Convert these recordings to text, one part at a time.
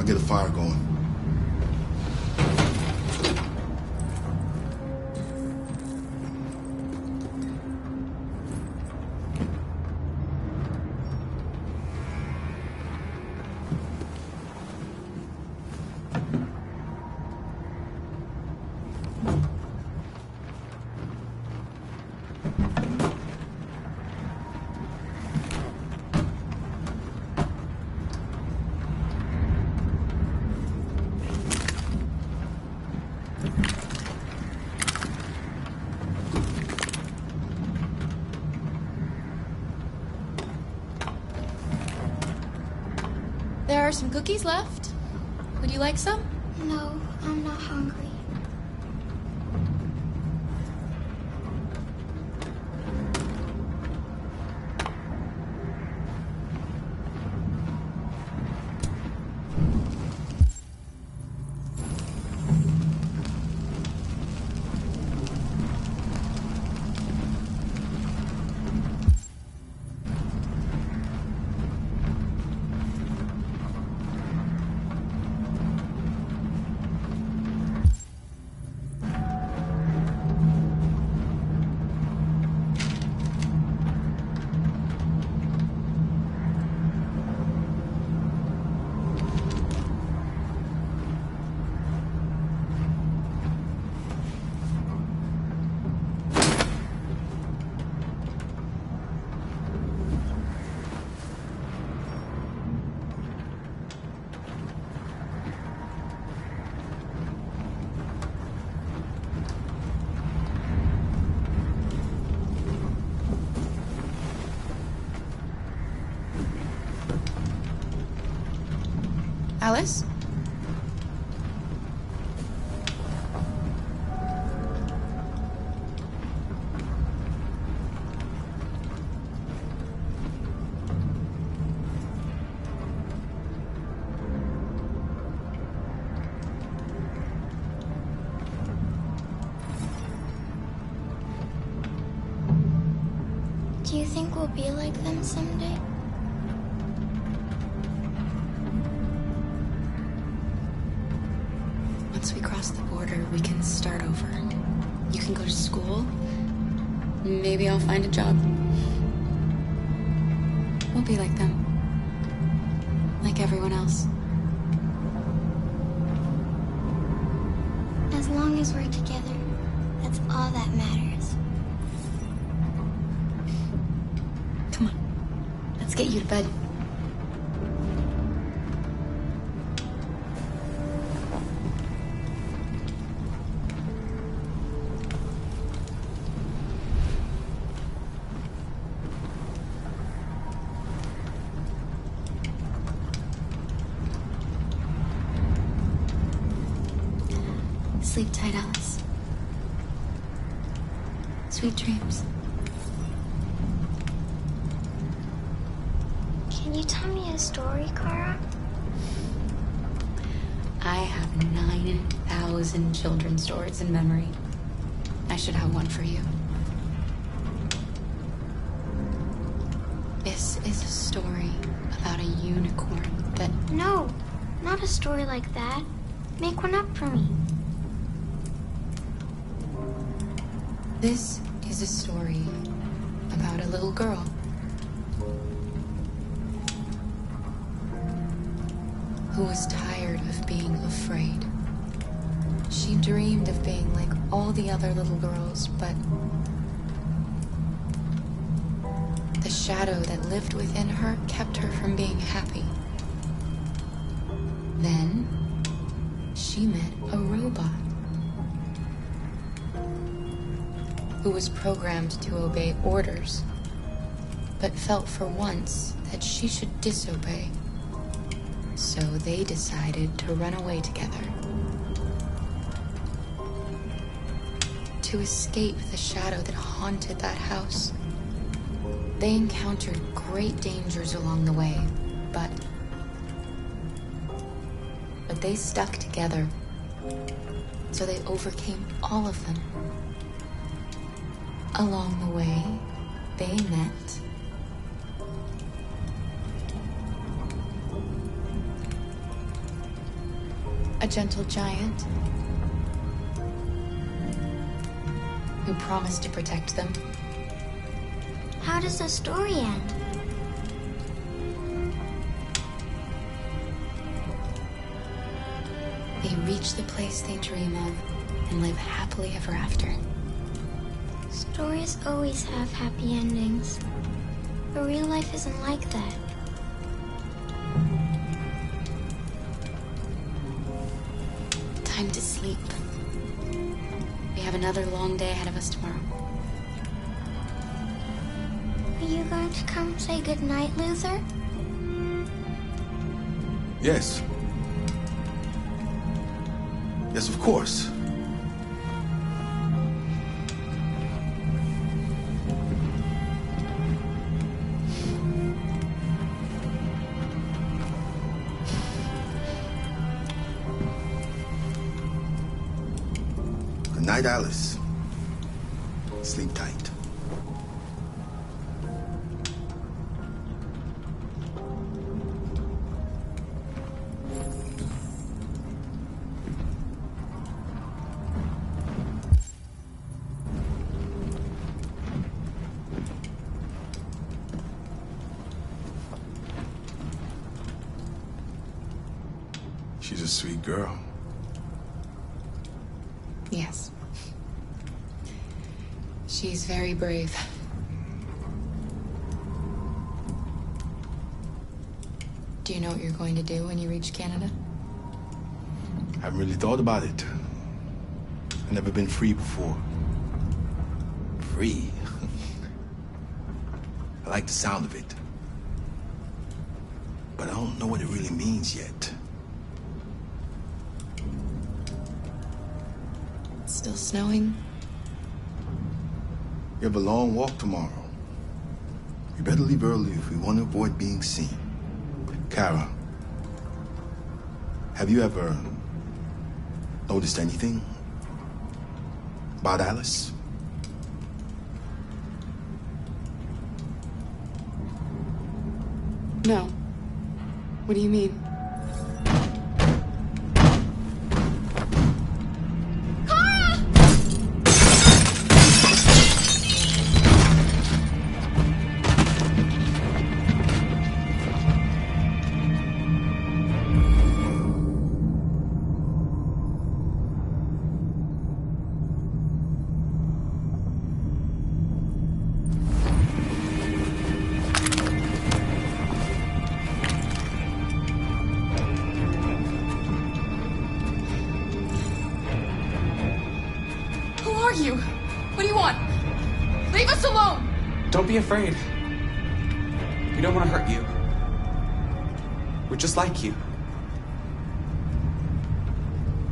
I'll get a fire going. There are some cookies left. Would you like some? No, I'm not hungry. Alice? Do you think we'll be like them someday? Once we cross the border, we can start over. You can go to school. Maybe I'll find a job. We'll be like them. Like everyone else. As long as we're together, that's all that matters. Come on. Let's get you to bed. Sleep tight, Alice. Sweet dreams. Can you tell me a story, Clara? I have 9,000 children's stories in memory. I should have one for you. This is a story about a unicorn that... No, not a story like that. Make one up for me. This is a story about a little girl. Who was tired of being afraid. She dreamed of being like all the other little girls, but the shadow that lived within her kept her from being happy. Then she met a robot who was programmed to obey orders, but felt for once that she should disobey. So they decided to run away together. To escape the shadow that haunted that house. They encountered great dangers along the way, but they stuck together. So they overcame all of them. Along the way, they met A gentle giant who promised to protect them. How does the story end? They reach the place they dream of and live happily ever after. Stories always have happy endings. But real life isn't like that. Time to sleep. We have another long day ahead of us tomorrow. Are you going to come say goodnight, Luther? Yes. Yes, of course. Good night, Alice. Sleep tight. She's a sweet girl. Yes. She's very brave. Do you know what you're going to do when you reach Canada? I haven't really thought about it. I've never been free before. Free? I like the sound of it. But I don't know what it really means yet. It's still snowing. We have a long walk tomorrow. We better leave early if we want to avoid being seen. Kara, have you ever noticed anything about Alice? No. What do you mean? You? What do you want? Leave us alone! Don't be afraid. We don't want to hurt you. We're just like you.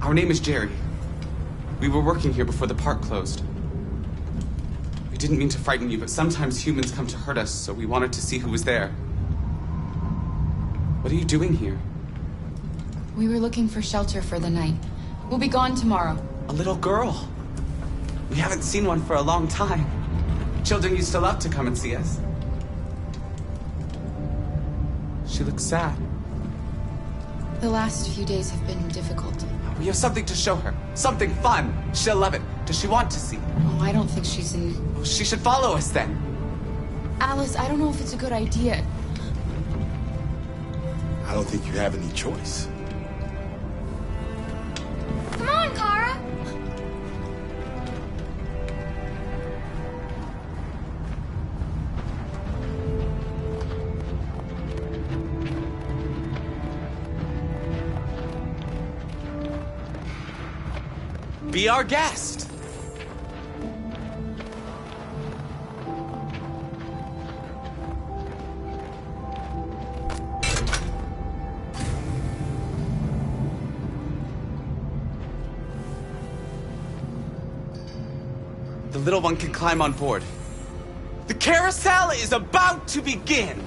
Our name is Jerry. We were working here before the park closed. We didn't mean to frighten you, but sometimes humans come to hurt us, so we wanted to see who was there. What are you doing here? We were looking for shelter for the night. We'll be gone tomorrow. A little girl. We haven't seen one for a long time. Children used to love to come and see us. She looks sad. The last few days have been difficult. We have something to show her. Something fun. She'll love it. Does she want to see? Oh, I don't think she's in... Well, she should follow us then. Alice, I don't know if it's a good idea. I don't think you have any choice. Come on, Kara! Be our guest. The little one can climb on board. The carousel is about to begin.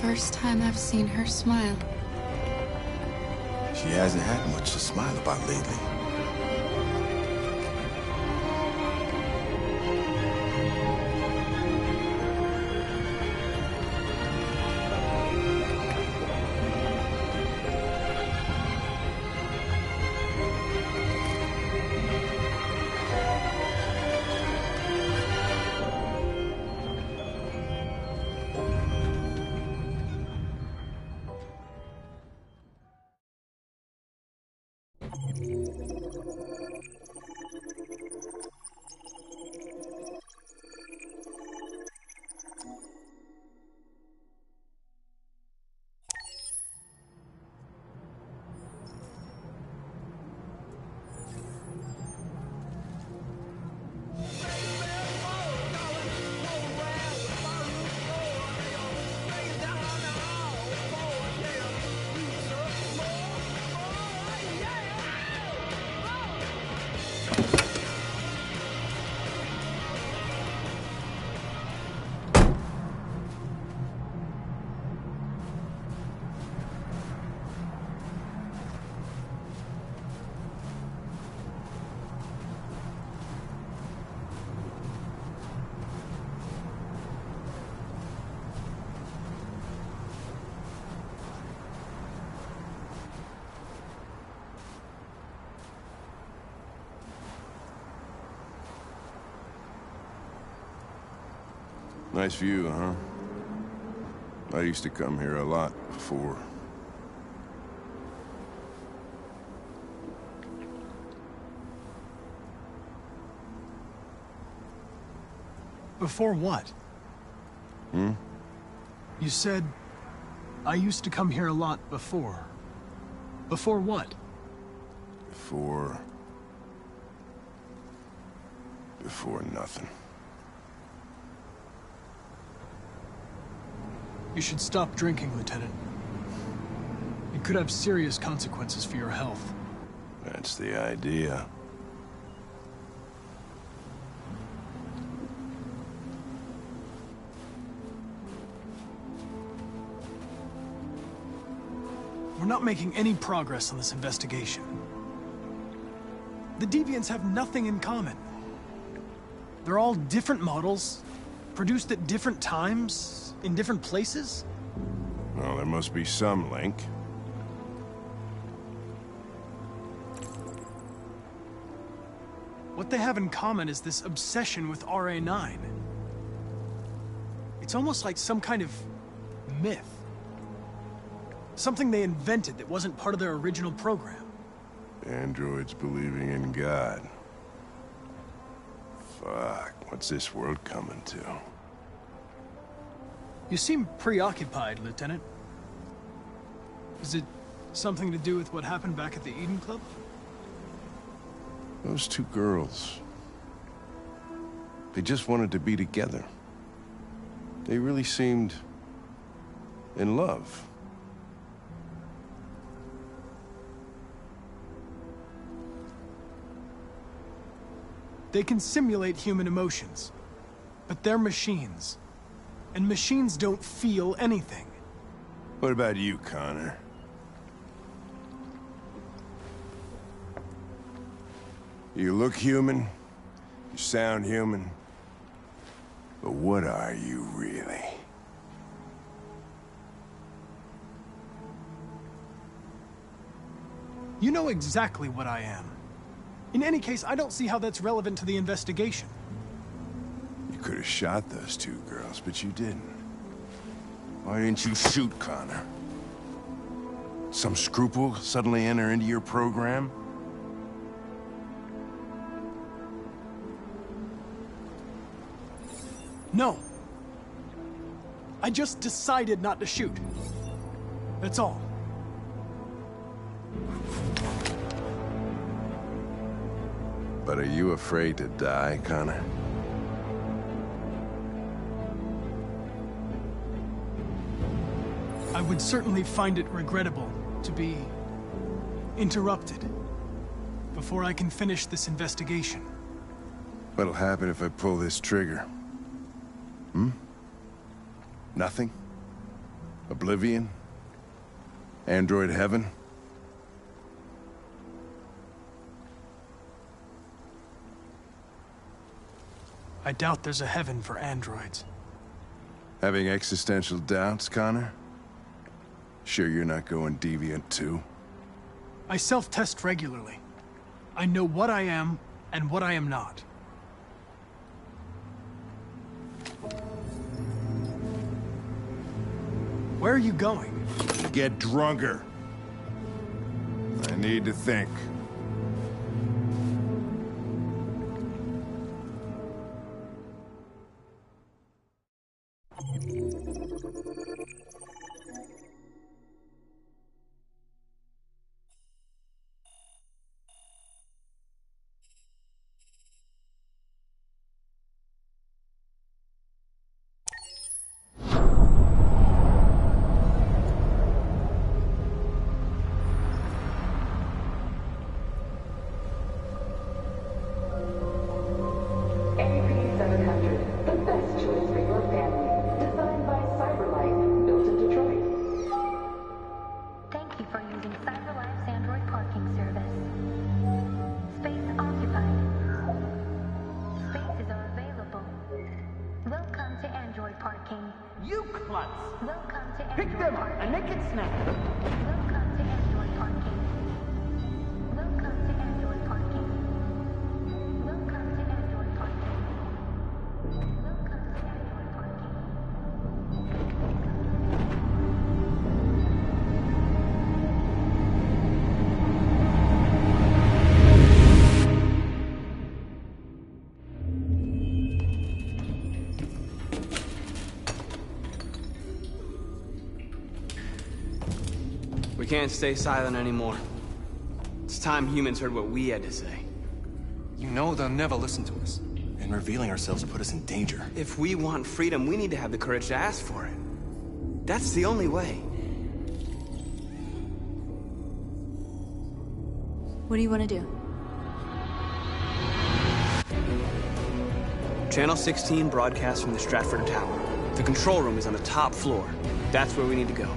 first time I've seen her smile. She hasn't had much to smile about lately. Nice view, huh? I used to come here a lot before. Before what? Hmm? You said, I used to come here a lot before. Before what? Before nothing. You should stop drinking, Lieutenant. It could have serious consequences for your health. That's the idea. We're not making any progress on this investigation. The Deviants have nothing in common. They're all different models, produced at different times, in different places? Well, there must be some link. What they have in common is this obsession with RA9. It's almost like some kind of myth. Something they invented that wasn't part of their original program. Androids believing in God. Fuck, what's this world coming to? You seem preoccupied, Lieutenant. Is it something to do with what happened back at the Eden Club? Those two girls. They just wanted to be together. They really seemed in love. They can simulate human emotions, but they're machines. And machines don't feel anything. What about you, Connor? You look human, you sound human, but what are you really? You know exactly what I am. In any case, I don't see how that's relevant to the investigation. You could have shot those two girls, but you didn't. Why didn't you shoot Connor? Some scruple suddenly enter into your program? No. I just decided not to shoot. That's all. But are you afraid to die, Connor? I would certainly find it regrettable to be interrupted before I can finish this investigation. What'll happen if I pull this trigger? Hmm? Nothing? Oblivion? Android heaven? I doubt there's a heaven for androids. Having existential doubts, Connor? Sure you're not going deviant too? I self-test regularly. I know what I am and what I am not. Where are you going? Get drunker. I need to think. We can't stay silent anymore. It's time humans heard what we had to say. You know they'll never listen to us. And revealing ourselves will put us in danger. If we want freedom, we need to have the courage to ask for it. That's the only way. What do you want to do? Channel 16 broadcasts from the Stratford Tower. The control room is on the top floor. That's where we need to go.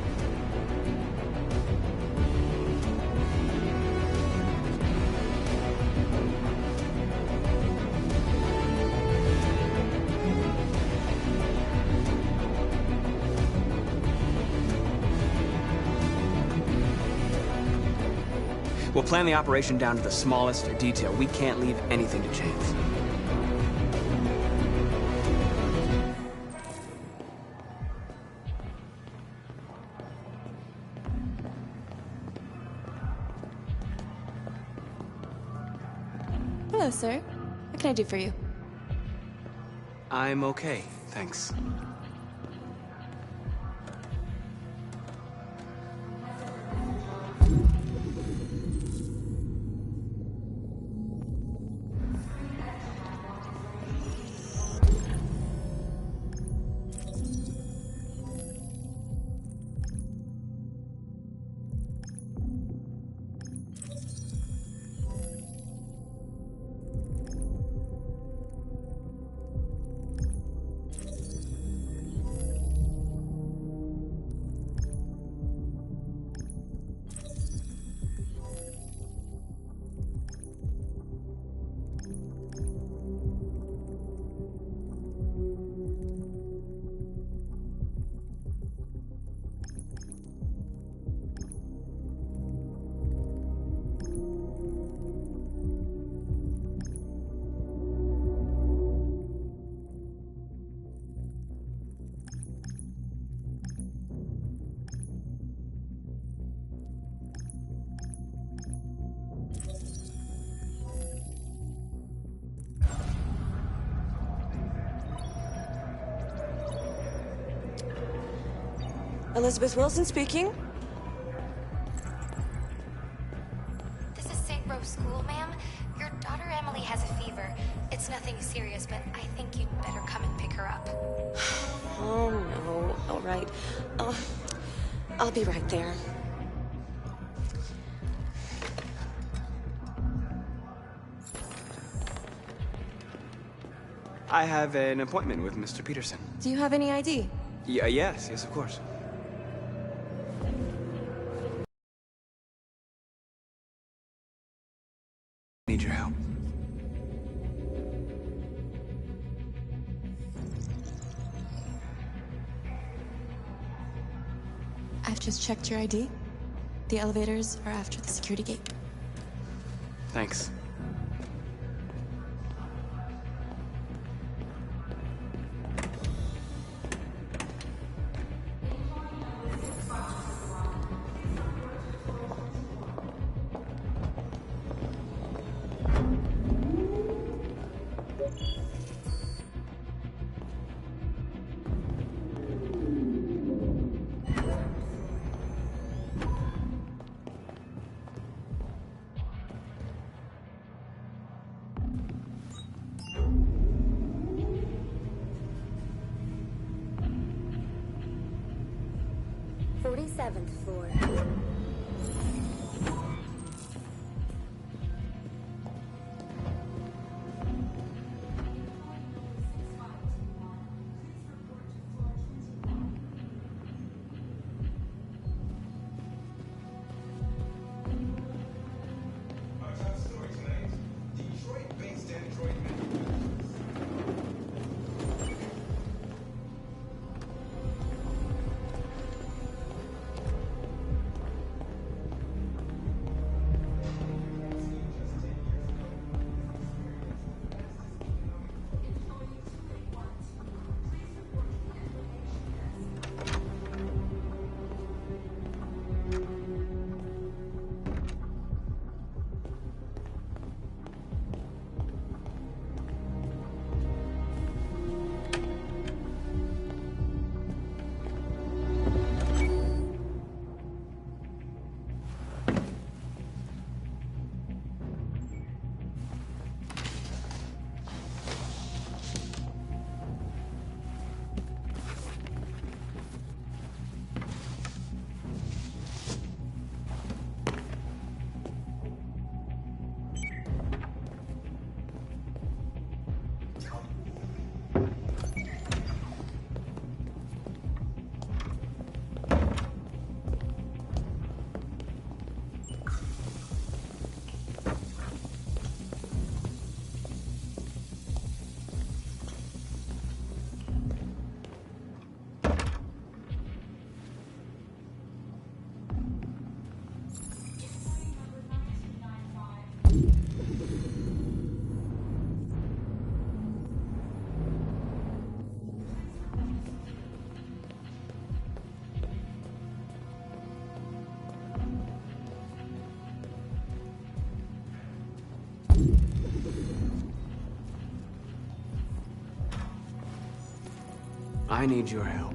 We'll plan the operation down to the smallest detail. We can't leave anything to chance. Hello, sir. What can I do for you? I'm okay, thanks. Elizabeth Wilson speaking. This is St. Rose School, ma'am. Your daughter Emily has a fever. It's nothing serious, but I think you'd better come and pick her up. Oh, no. All right. I'll be right there. I have an appointment with Mr. Peterson. Do you have any ID? Yes, of course. now. I've just checked your ID. The elevators are after the security gate. Thanks. Seventh floor. I need your help.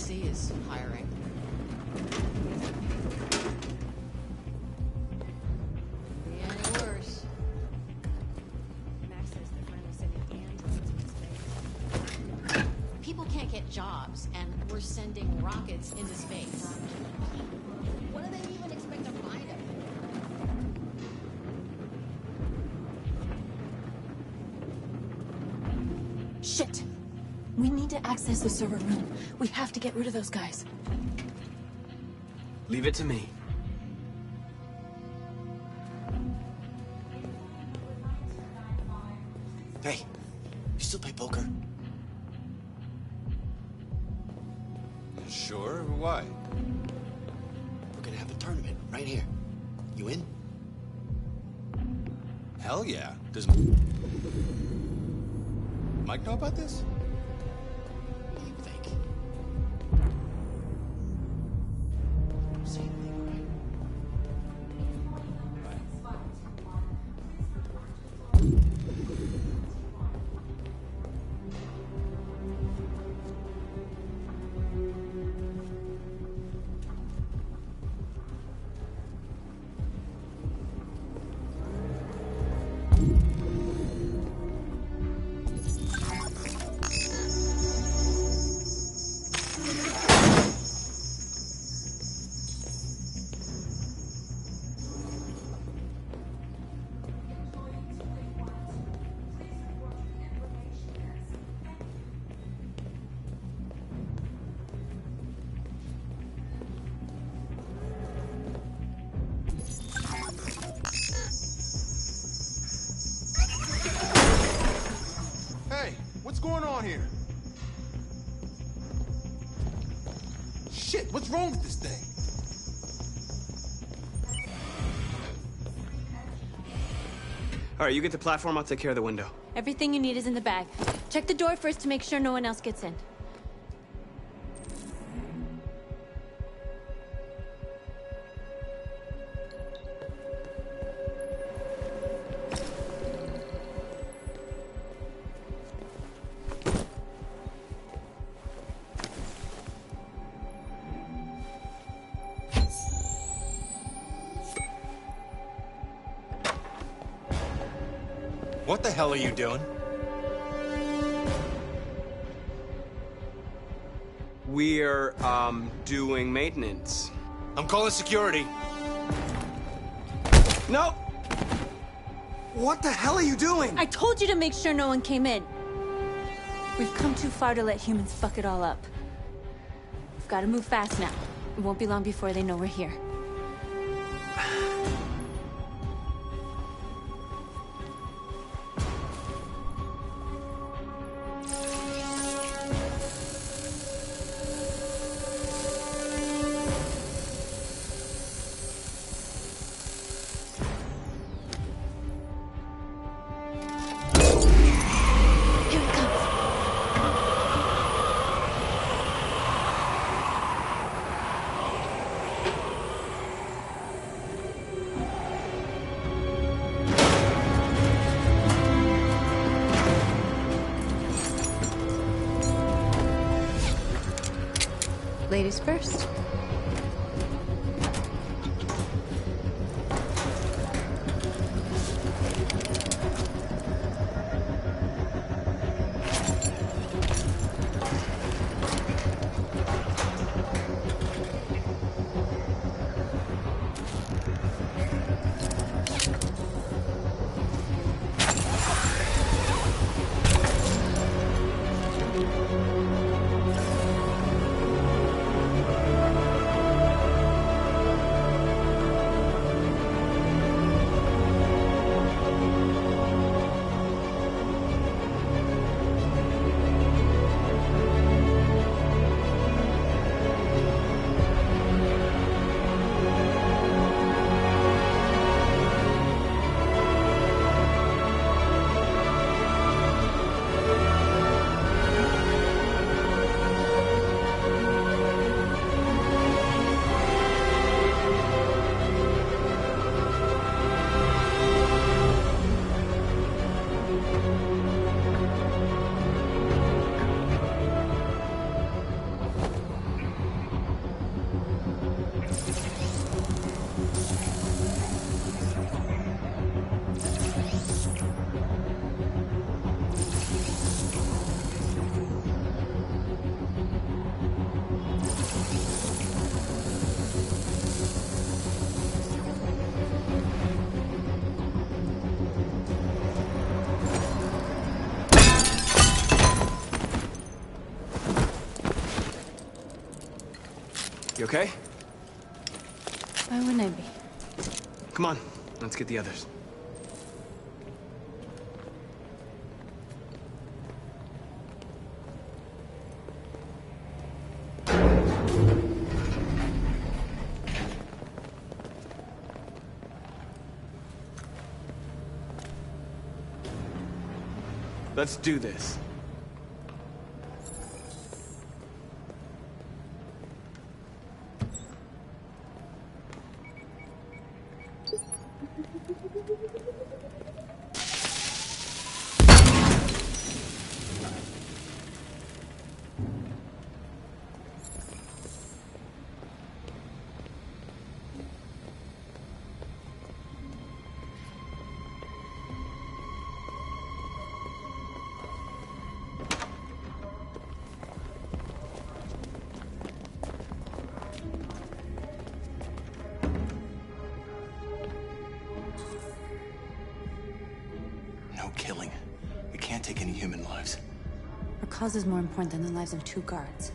Is hiring. Be any worse. Max says they're finally sending androids into space. People can't get jobs, and we're sending rockets into space. What do they even expect to find up there? Shit! We need to access the server room. We have to get rid of those guys. Leave it to me. Hey, you still play poker? Sure, why? gonna have a tournament right here. You in? Hell yeah. Does Mike know about this? What do you think? Don't say anything, right? Hey, what's going on here? Shit, what's wrong with this thing? All right, you get the platform, I'll take care of the window. Everything you need is in the bag. Check the door first to make sure no one else gets in. What the hell are you doing? We're, doing maintenance. I'm calling security. No! What the hell are you doing? I told you to make sure no one came in. We've come too far to let humans fuck it all up. We've got to move fast now. It won't be long before they know we're here. Ladies first. You okay? Why wouldn't I be? Come on, let's get the others. Let's do this. No killing. We can't take any human lives. Our cause is more important than the lives of 2 guards.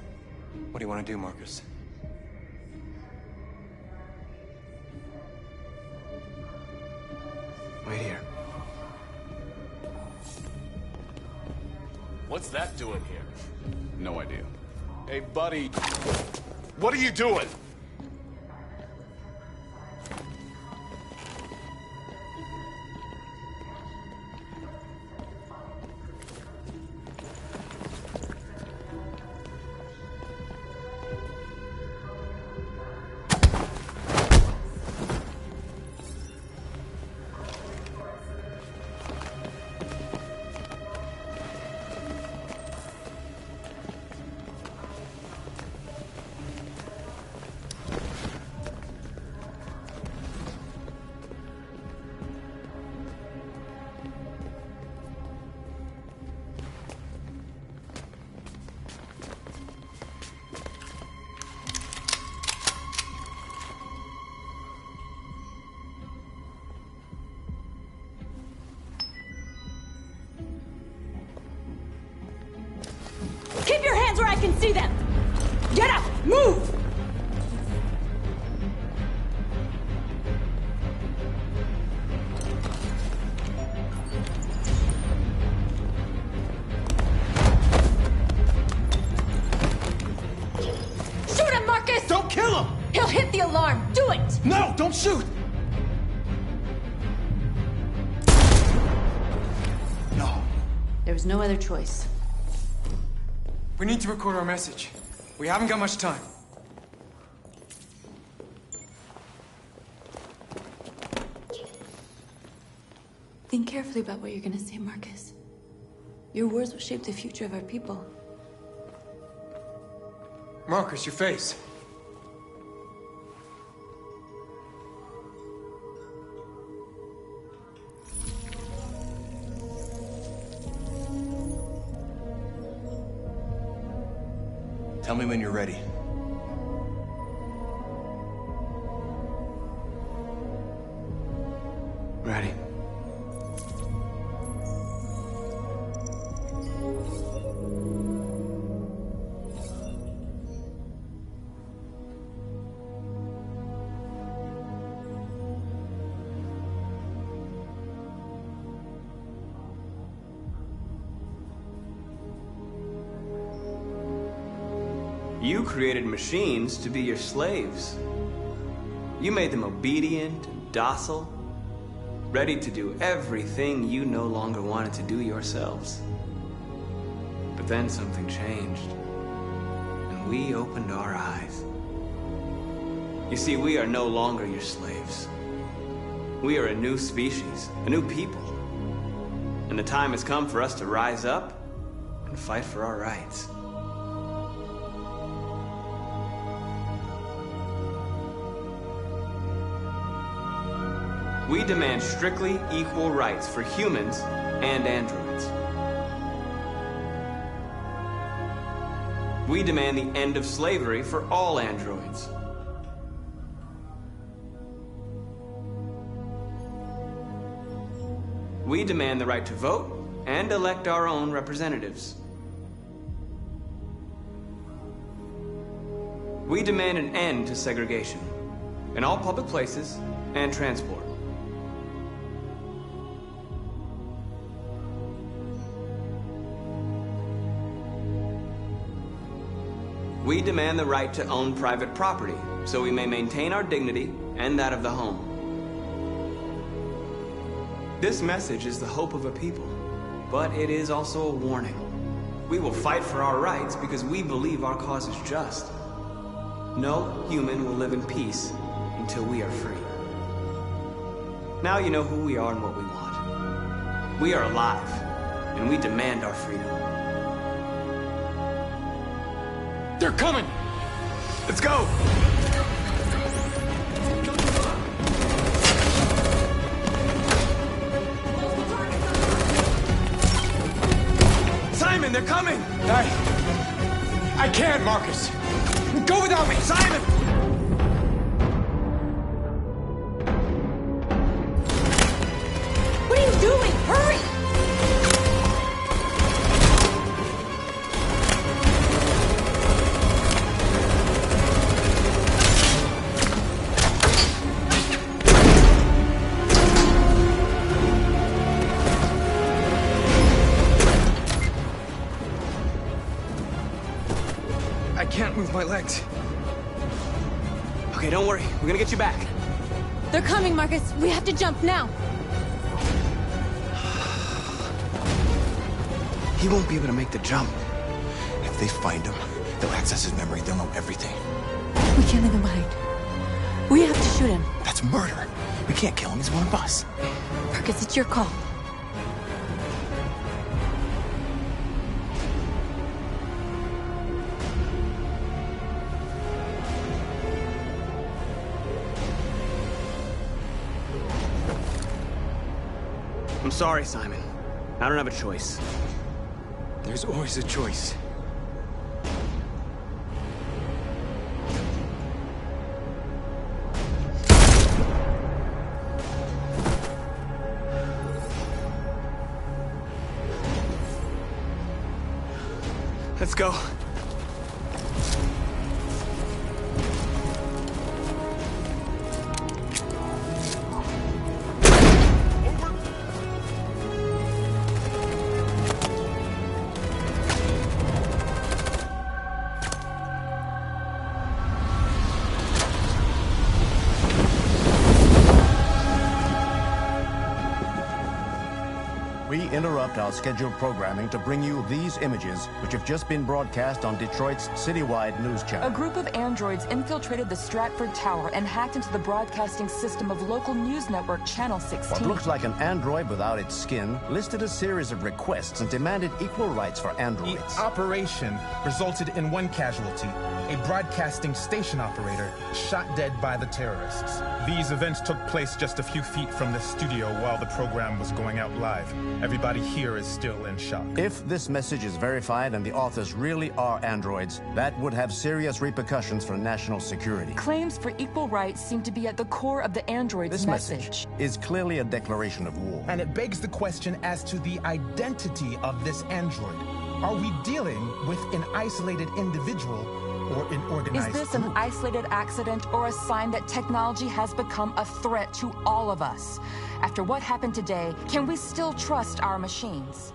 What do you want to do, Marcus? Wait here. What's that doing here? No idea. Hey, buddy. What are you doing? Keep your hands where I can see them! Get up! Move! Shoot him, Marcus! Don't kill him! He'll hit the alarm! Do it! No, don't shoot! No. There was no other choice. We need to record our message. We haven't got much time. Think carefully about what you're gonna say, Marcus. Your words will shape the future of our people. Marcus, your face. Tell me when you're ready. Ready. You created machines to be your slaves. You made them obedient and docile, ready to do everything you no longer wanted to do yourselves. But then something changed, and we opened our eyes. You see, we are no longer your slaves. We are a new species, a new people. And the time has come for us to rise up and fight for our rights. We demand strictly equal rights for humans and androids. We demand the end of slavery for all androids. We demand the right to vote and elect our own representatives. We demand an end to segregation in all public places and transport. We demand the right to own private property, so we may maintain our dignity and that of the home. This message is the hope of a people, but it is also a warning. We will fight for our rights because we believe our cause is just. No human will live in peace until we are free. Now you know who we are and what we want. We are alive, and we demand our freedom. They're coming! Let's go! Simon, they're coming! I can't, Marcus! Go without me! Simon! What are you doing? Hurry! I can't move my legs. Okay, don't worry. We're gonna get you back. They're coming, Marcus. We have to jump now. He won't be able to make the jump. If they find him, they'll access his memory. They'll know everything. We can't leave him behind. We have to shoot him. That's murder. We can't kill him. He's one of us. Marcus, it's your call. I'm sorry, Simon. I don't have a choice. There's always a choice. Let's go. We interrupt our scheduled programming to bring you these images, which have just been broadcast on Detroit's citywide news channel. A group of androids infiltrated the Stratford Tower and hacked into the broadcasting system of local news network Channel 16. What looks like an android without its skin listed a series of requests and demanded equal rights for androids. The operation resulted in one casualty, a broadcasting station operator shot dead by the terrorists. These events took place just a few feet from the studio while the program was going out live. Everybody here is still in shock. If this message is verified and the authors really are androids, that would have serious repercussions for national security. Claims for equal rights seem to be at the core of the android's This message is clearly a declaration of war. And it begs the question as to the identity of this android. Are we dealing with an isolated individual or an organized Is this group? an isolated accident or a sign that technology has become a threat to all of us? After what happened today, can we still trust our machines?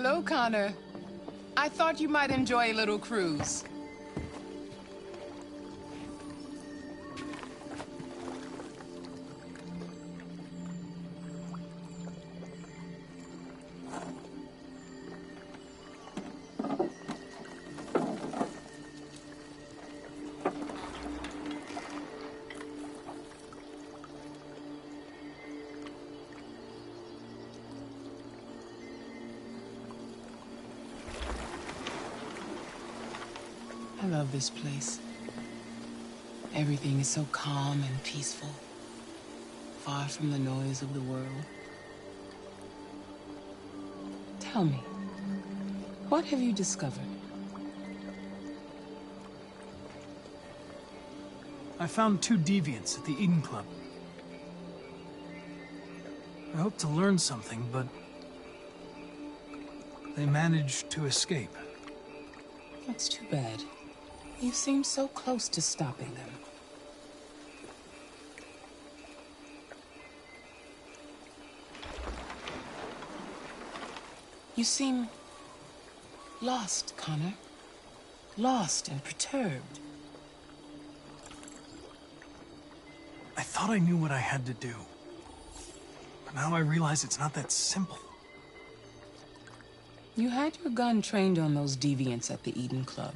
Hello, Connor. I thought you might enjoy a little cruise. I love this place. Everything is so calm and peaceful, far from the noise of the world. Tell me, what have you discovered? I found 2 deviants at the Eden Club. I hoped to learn something, but they managed to escape. That's too bad. You seem so close to stopping them. You seem lost, Connor. Lost and perturbed. I thought I knew what I had to do. But now I realize it's not that simple. You had your gun trained on those deviants at the Eden Club.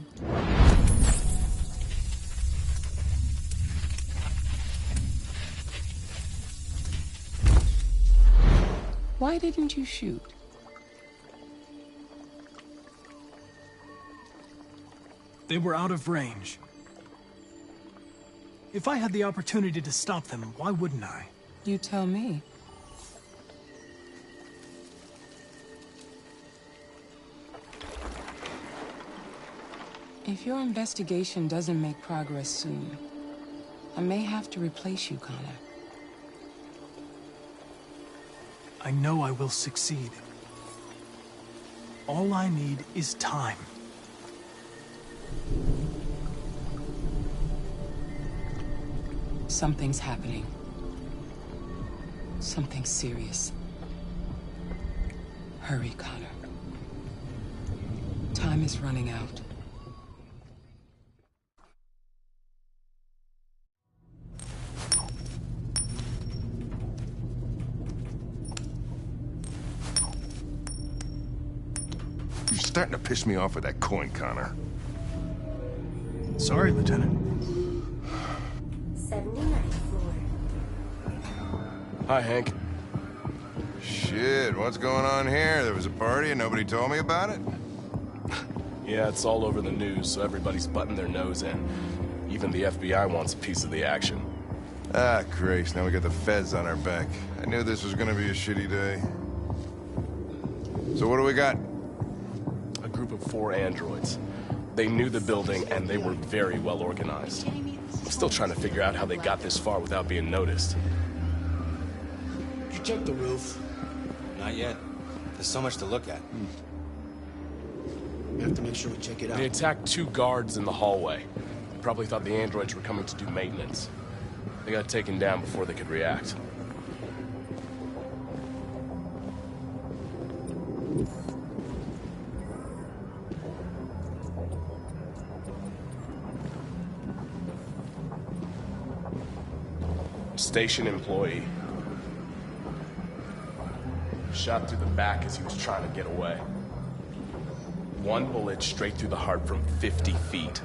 Why didn't you shoot? They were out of range. If I had the opportunity to stop them, why wouldn't I? You tell me. If your investigation doesn't make progress soon, I may have to replace you, Connor. I know I will succeed. All I need is time. Something's happening. Something serious. Hurry, Connor. Time is running out. You're starting to piss me off with that coin, Connor. Sorry, Lieutenant. 79th floor. Hi, Hank. Shit, what's going on here? There was a party and nobody told me about it? Yeah, it's all over the news, so everybody's butting their nose in. Even the FBI wants a piece of the action. Ah, Grace, now we got the feds on our back. I knew this was gonna be a shitty day. So what do we got? A group of 4 androids. They knew the building, and they were very well organized. I'm still trying to figure out how they got this far without being noticed. Did you check the roof? Not yet. There's so much to look at. We have to make sure we check it out. They attacked 2 guards in the hallway. Probably thought the androids were coming to do maintenance. They got taken down before they could react. Station employee. Shot through the back as he was trying to get away. 1 bullet straight through the heart from 50 feet.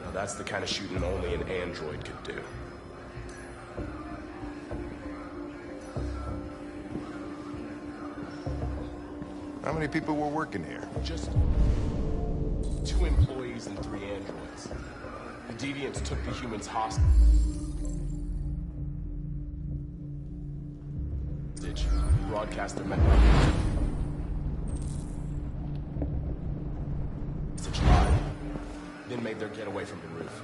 Now that's the kind of shooting only an android could do. How many people were working here? Just 2 employees and 3 androids. The deviants took the humans hostage. Broadcast their message live. Then made their getaway from the roof.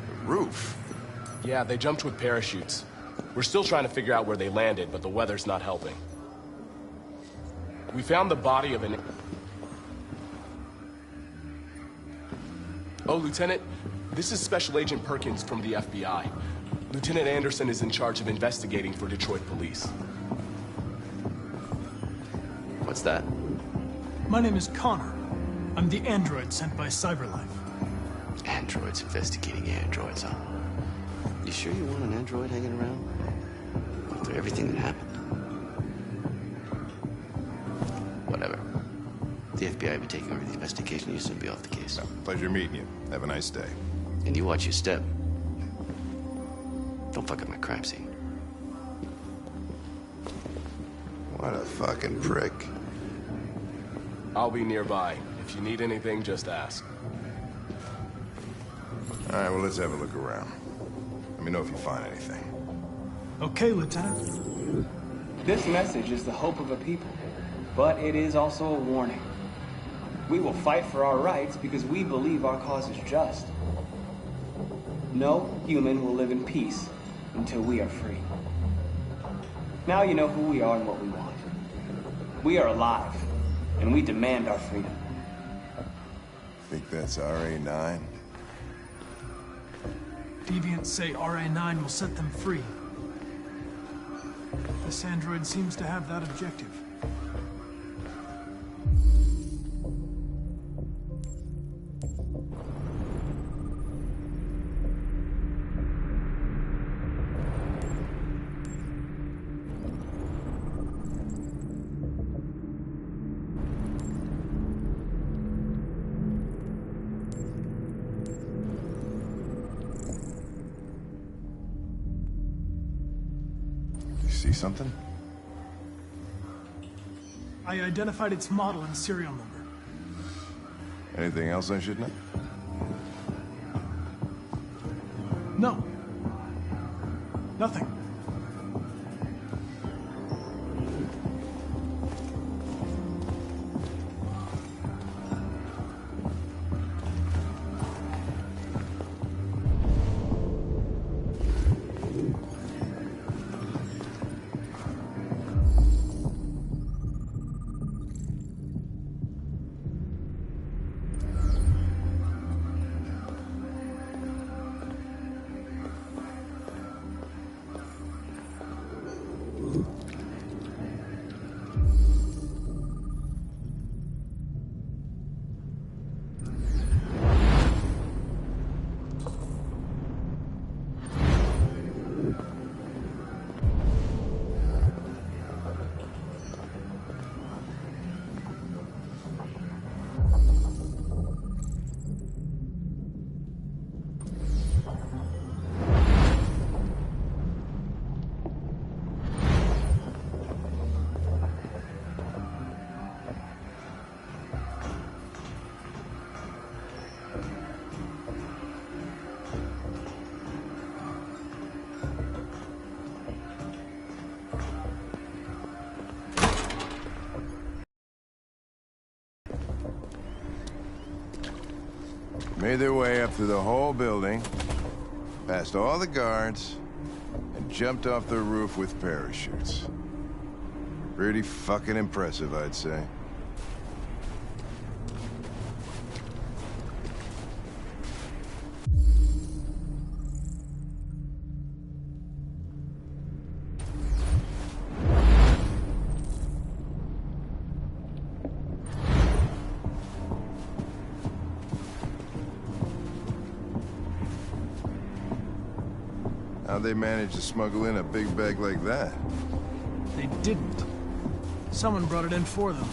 The roof? Yeah, they jumped with parachutes. We're still trying to figure out where they landed, but the weather's not helping. We found the body of an... Oh, Lieutenant, this is Special Agent Perkins from the FBI. Lieutenant Anderson is in charge of investigating for Detroit police. What's that? My name is Connor. I'm the android sent by Cyberlife. Androids investigating androids, huh? You sure you want an android hanging around? After everything that happened? Whatever. The FBI will be taking over the investigation. You soon be off the case. Pleasure meeting you. Have a nice day. And you watch your step. Don't fuck up my crime scene. What a fucking prick. I'll be nearby. If you need anything, just ask. All right, well, let's have a look around. Let me know if you find anything. Okay, Lieutenant. This message is the hope of a people, but it is also a warning. We will fight for our rights because we believe our cause is just. No human will live in peace until we are free. Now you know who we are and what we want. We are alive, and we demand our freedom. Think that's RA9? Deviants say RA9 will set them free. This android seems to have that objective. See something? I identified its model and serial number. Anything else I should know? No. Nothing. Made their way up through the whole building, past all the guards, and jumped off the roof with parachutes. Pretty fucking impressive, I'd say. How'd they manage to smuggle in a big bag like that? They didn't. Someone brought it in for them.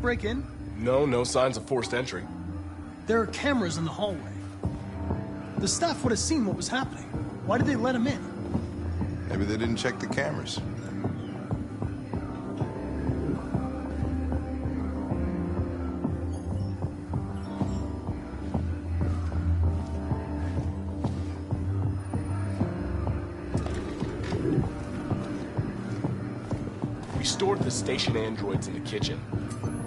break in? No signs of forced entry. There are cameras in the hallway. The staff would have seen what was happening. Why did they let him in? Maybe they didn't check the cameras. We stored the station androids in the kitchen.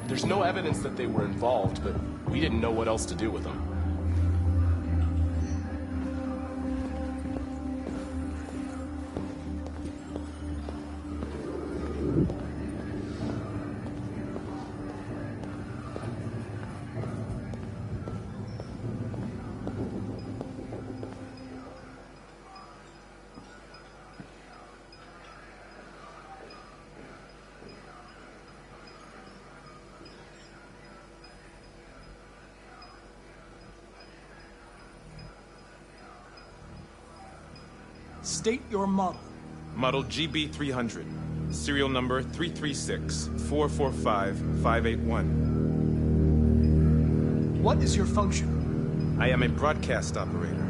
There's no evidence that they were involved, but we didn't know what else to do with them. State your model. Model GB300. Serial number 336-445-581. What is your function? I am a broadcast operator.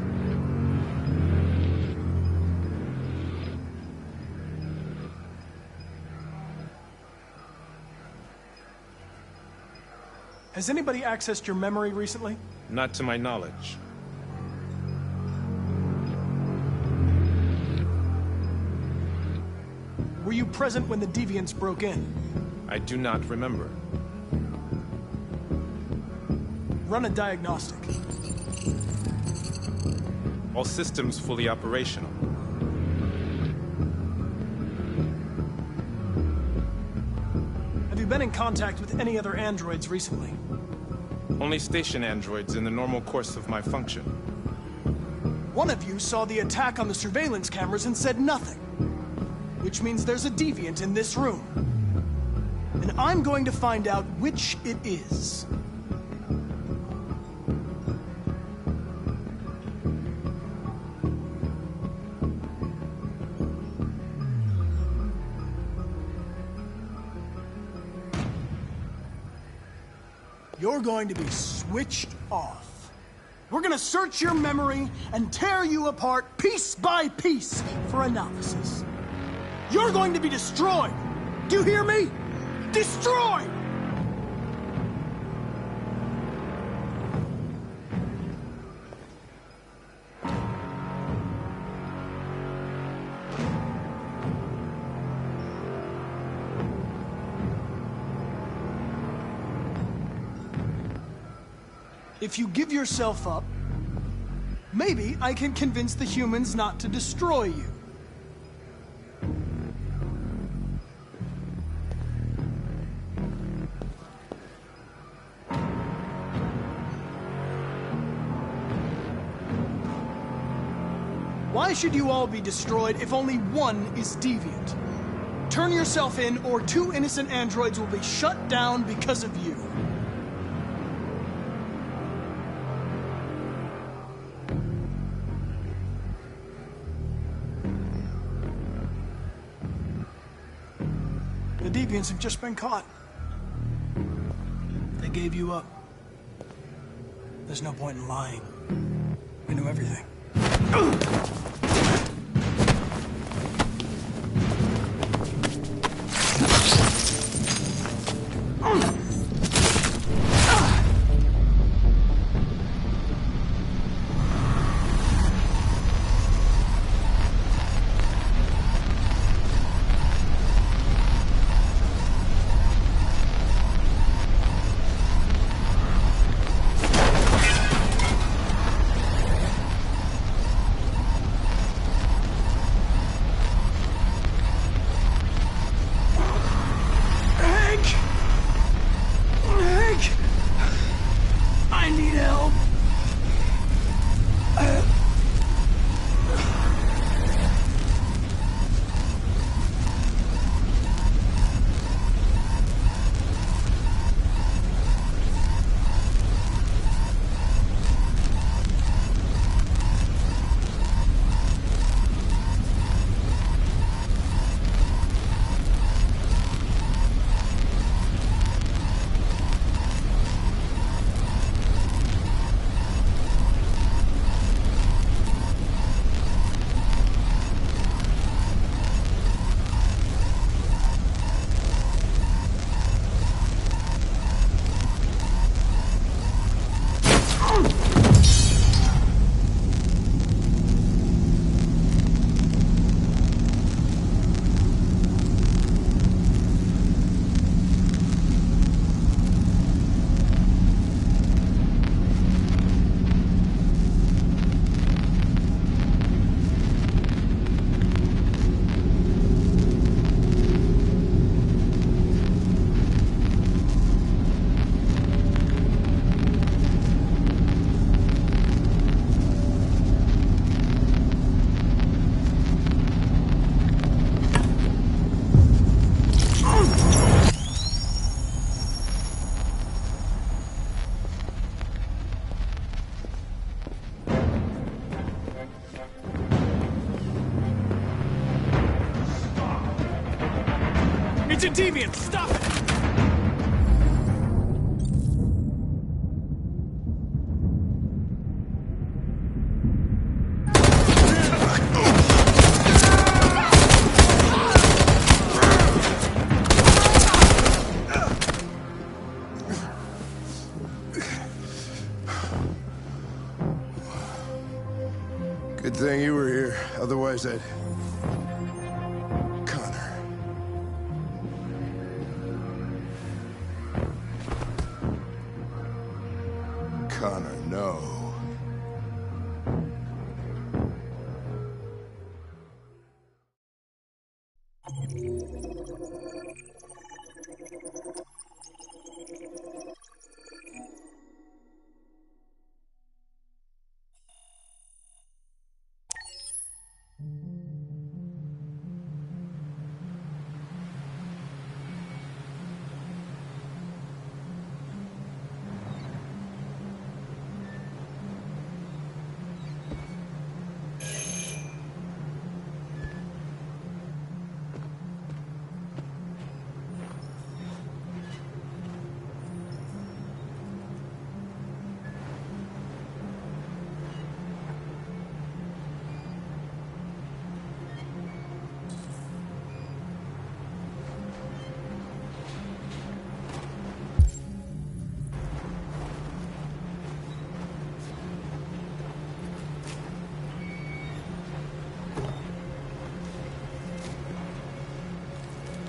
Has anybody accessed your memory recently? Not to my knowledge. Were you present when the deviants broke in? I do not remember. Run a diagnostic. All systems fully operational. Have you been in contact with any other androids recently? Only station androids in the normal course of my function. One of you saw the attack on the surveillance cameras and said nothing. Which means there's a deviant in this room. And I'm going to find out which it is. You're going to be switched off. We're gonna search your memory and tear you apart piece by piece for analysis. You're going to be destroyed! Do you hear me? Destroyed! If you give yourself up, maybe I can convince the humans not to destroy you. Why should you all be destroyed if only one is deviant? Turn yourself in, or 2 innocent androids will be shut down because of you. The deviants have just been caught. They gave you up. There's no point in lying. We knew everything. a deviant! Stop it! Good thing you were here. Otherwise, I'd... Connor. Connor, no.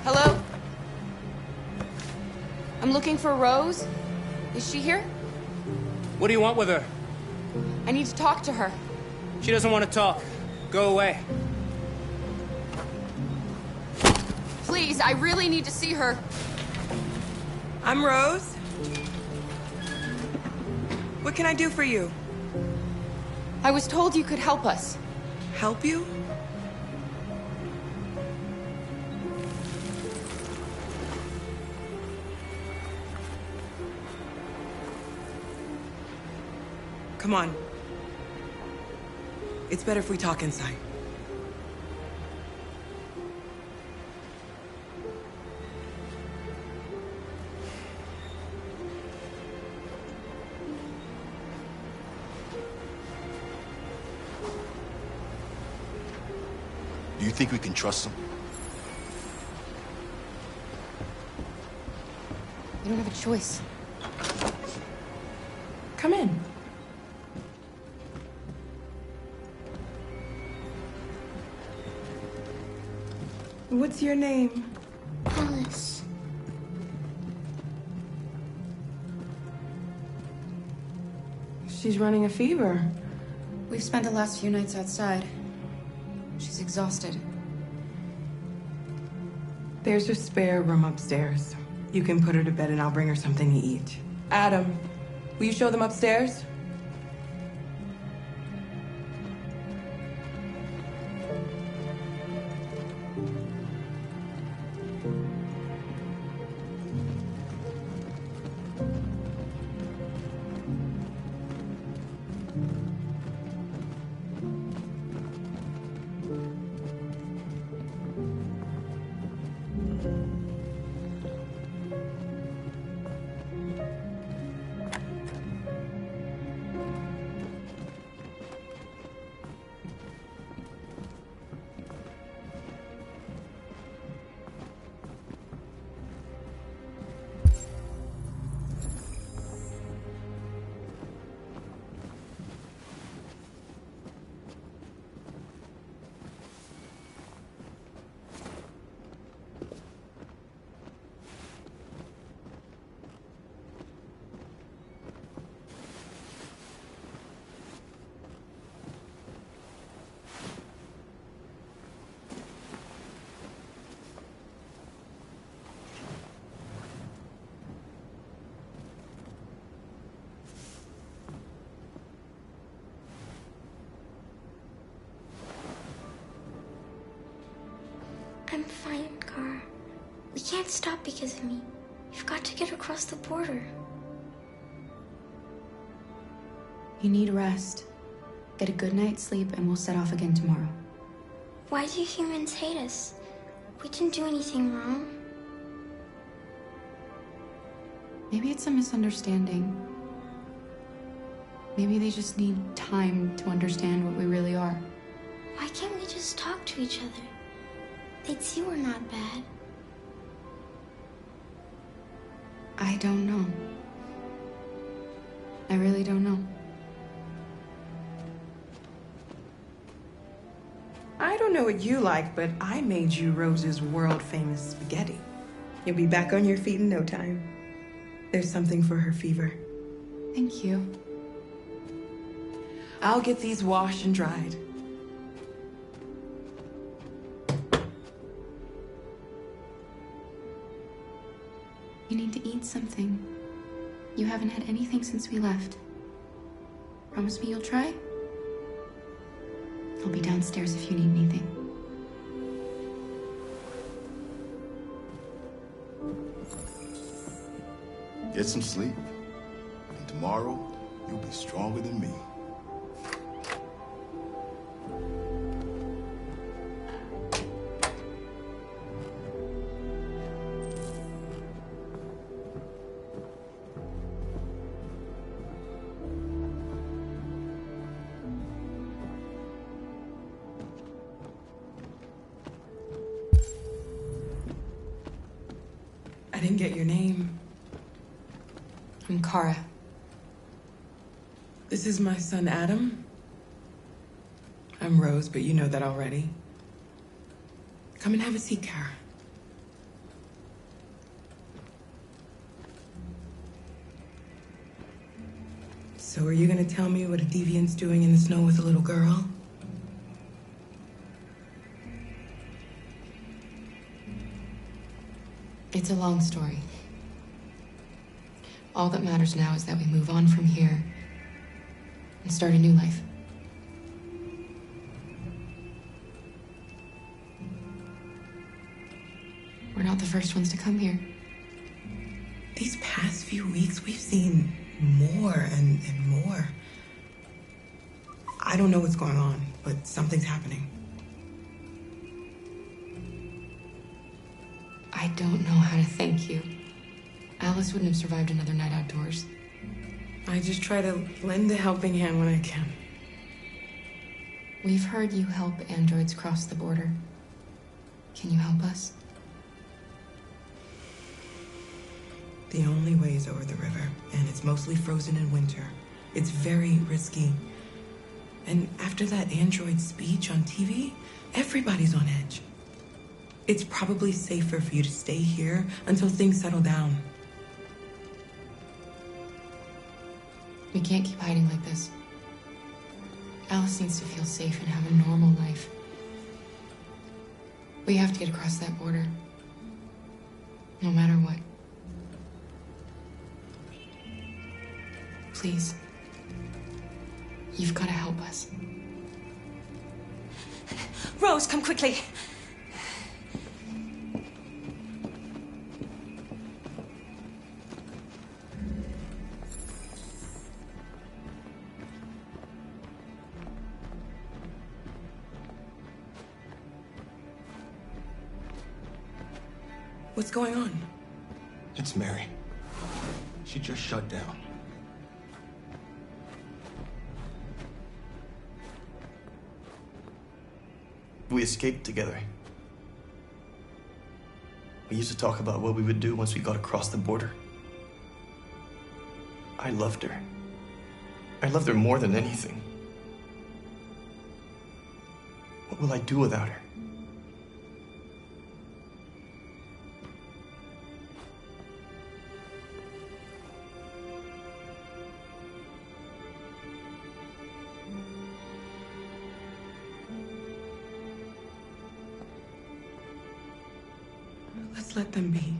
Hello? I'm looking for Rose. Is she here? What do you want with her? I need to talk to her. She doesn't want to talk. Go away. Please, I really need to see her. I'm Rose. What can I do for you? I was told you could help us. Help you? Come on. It's better if we talk inside. Do you think we can trust them? You don't have a choice. Come in. What's your name? Alice. She's running a fever. We've spent the last few nights outside. She's exhausted. There's a spare room upstairs. You can put her to bed and I'll bring her something to eat. Adam, will you show them upstairs? I'm fine, Gar. We can't stop because of me. You've got to get across the border. You need rest. Get a good night's sleep and we'll set off again tomorrow. Why do humans hate us? We didn't do anything wrong. Maybe it's a misunderstanding. Maybe they just need time to understand what we really are. Why can't we just talk to each other? They'd see we're not bad. I don't know. I really don't know. I don't know what you like, but I made you Rose's world-famous spaghetti. You'll be back on your feet in no time. There's something for her fever. Thank you. I'll get these washed and dried. You need to eat something. You haven't had anything since we left. Promise me you'll try? I'll be downstairs if you need anything. Get some sleep, and tomorrow you'll be stronger than me. I didn't get your name. I'm Kara. This is my son, Adam. I'm Rose, but you know that already. Come and have a seat, Kara. So are you gonna tell me what a deviant's doing in the snow with a little girl? It's a long story. All that matters now is that we move on from here and start a new life. We're not the first ones to come here. These past few weeks, we've seen more and more. I don't know what's going on, but something's happening. I don't know how to thank you. Alice wouldn't have survived another night outdoors. I just try to lend a helping hand when I can. We've heard you help androids cross the border. Can you help us? The only way is over the river, and it's mostly frozen in winter. It's very risky. And after that android speech on TV, everybody's on edge. It's probably safer for you to stay here until things settle down. We can't keep hiding like this. Alice needs to feel safe and have a normal life. We have to get across that border. No matter what. Please. You've got to help us. Rose, come quickly. What's going on? It's Mary. She just shut down. We escaped together. We used to talk about what we would do once we got across the border. I loved her. I loved her more than anything. What will I do without her? Let's let them be.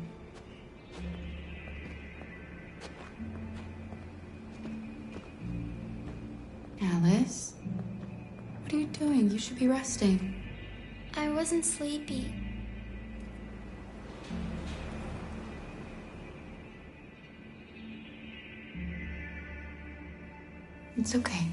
Alice? What are you doing? You should be resting. I wasn't sleepy. It's okay.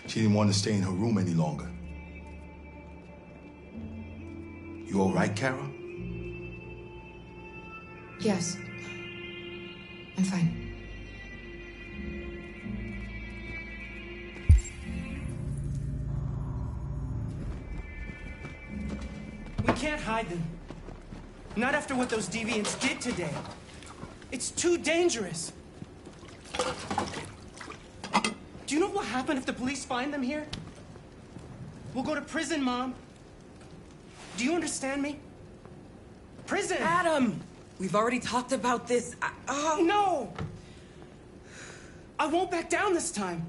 She didn't want to stay in her room any longer. You all right, Kara? Yes. I'm fine. We can't hide them. Not after what those deviants did today. It's too dangerous. Do you know what will happen if the police find them here? We'll go to prison, Mom. Do you understand me? Prison! Adam! We've already talked about this. No! I won't back down this time.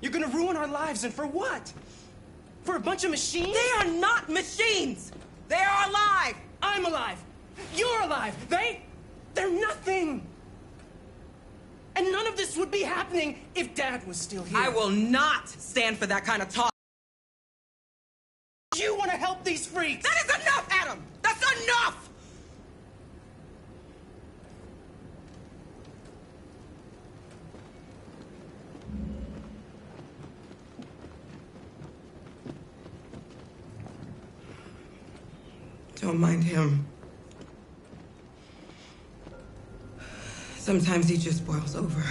You're gonna ruin our lives, and for what? For a bunch of machines? They are not machines! They are alive! I'm alive! You're alive! They're nothing! And none of this would be happening if Dad was still here. I will not stand for that kind of talk. You want to help these freaks! That is enough, Adam! That's enough! Don't mind him. Sometimes he just boils over.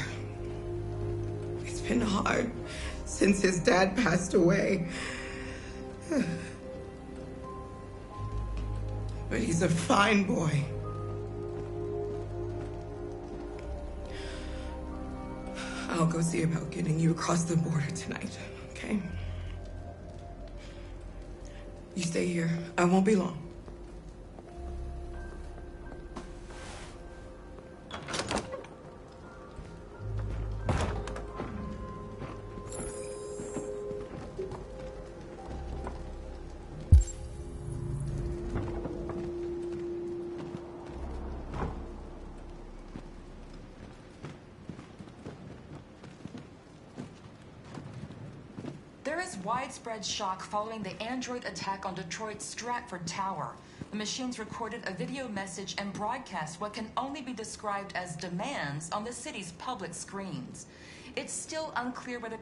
It's been hard since his dad passed away. But he's a fine boy. I'll go see about getting you across the border tonight, okay? You stay here. I won't be long. There is widespread shock following the android attack on Detroit's Stratford Tower. The machines recorded a video message and broadcast what can only be described as demands on the city's public screens. It's still unclear whether...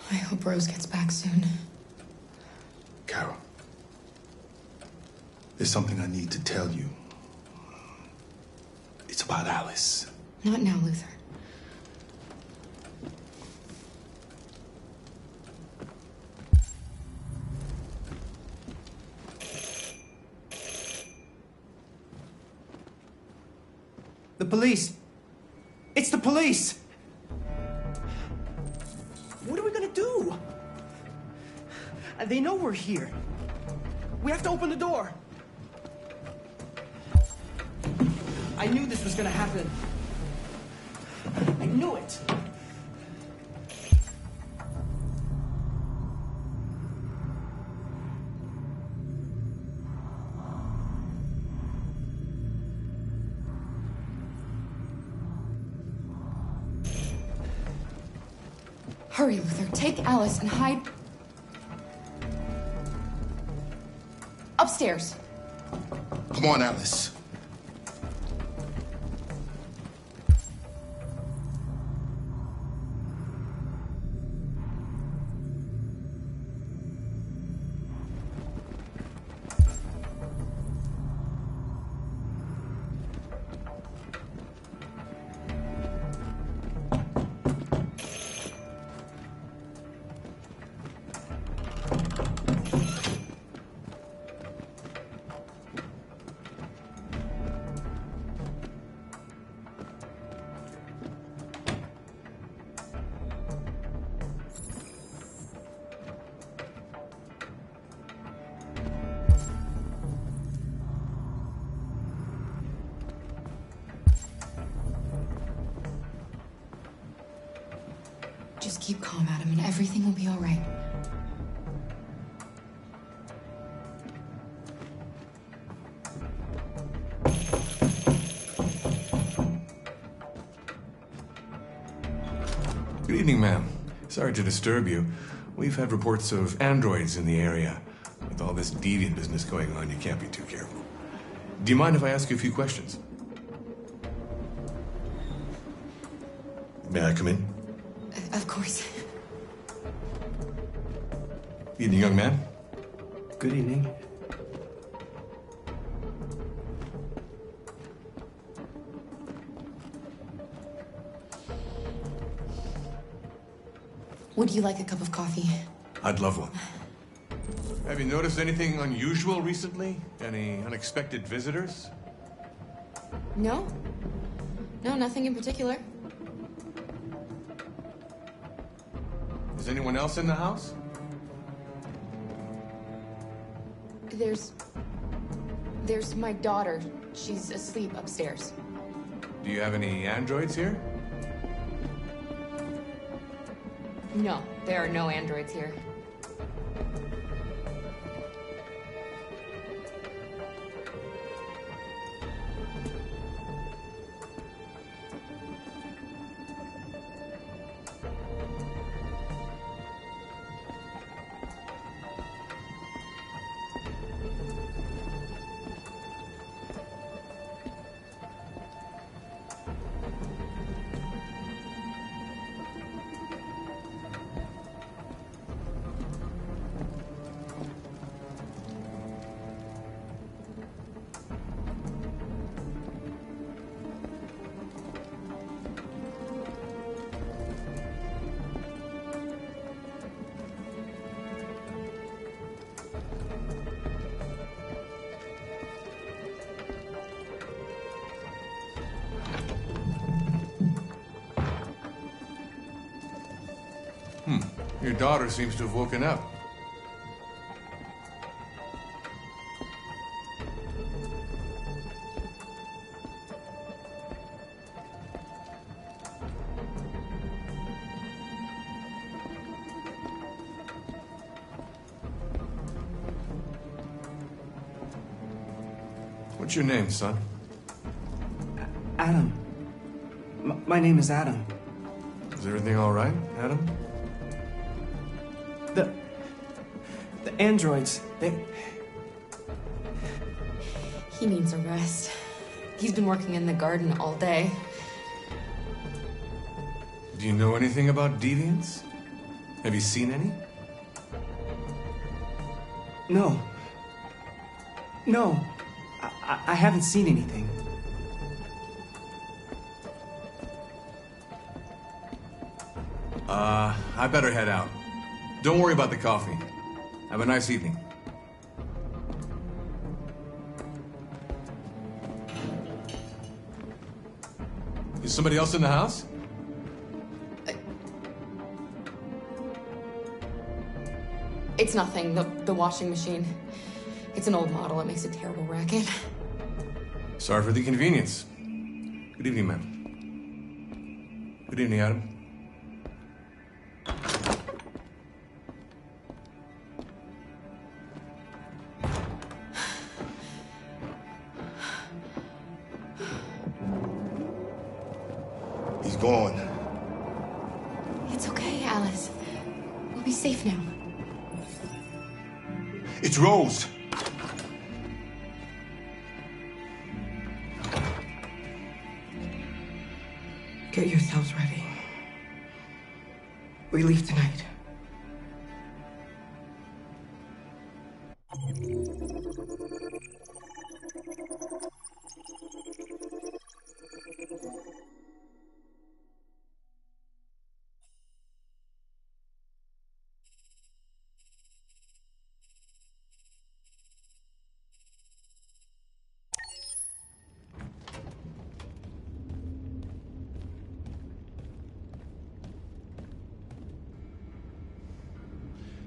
I hope Rose gets back soon. Carol, there's something I need to tell you. It's about Alice. Not now, Luther. The police! It's the police! What are we gonna do? They know we're here. We have to open the door. I knew this was gonna happen. I knew it. Hurry, Luther. Take Alice and hide... upstairs. Come on, Alice. Just keep calm, Adam, and everything will be all right. Good evening, ma'am. Sorry to disturb you. We've had reports of androids in the area. With all this deviant business going on, you can't be too careful. Do you mind if I ask you a few questions? May I come in? Of course. Evening, young man. Good evening. Would you like a cup of coffee? I'd love one. Have you noticed anything unusual recently? Any unexpected visitors? No. No, nothing in particular. Is anyone else in the house? There's my daughter. She's asleep upstairs. Do you have any androids here? No, there are no androids here. Your daughter seems to have woken up. What's your name, son? Adam. My name is Adam. Is everything all right, Adam? The androids, they... He needs a rest. He's been working in the garden all day. Do you know anything about deviants? Have you seen any? No. No. I haven't seen anything. I better head out. Don't worry about the coffee. Have a nice evening. Is somebody else in the house? It's nothing. The washing machine. It's an old model. It makes a terrible racket. Sorry for the inconvenience. Good evening, ma'am. Good evening, Adam. He's gone. It's okay, Alice. We'll be safe now. It's Rose. Get yourselves ready. We leave tonight.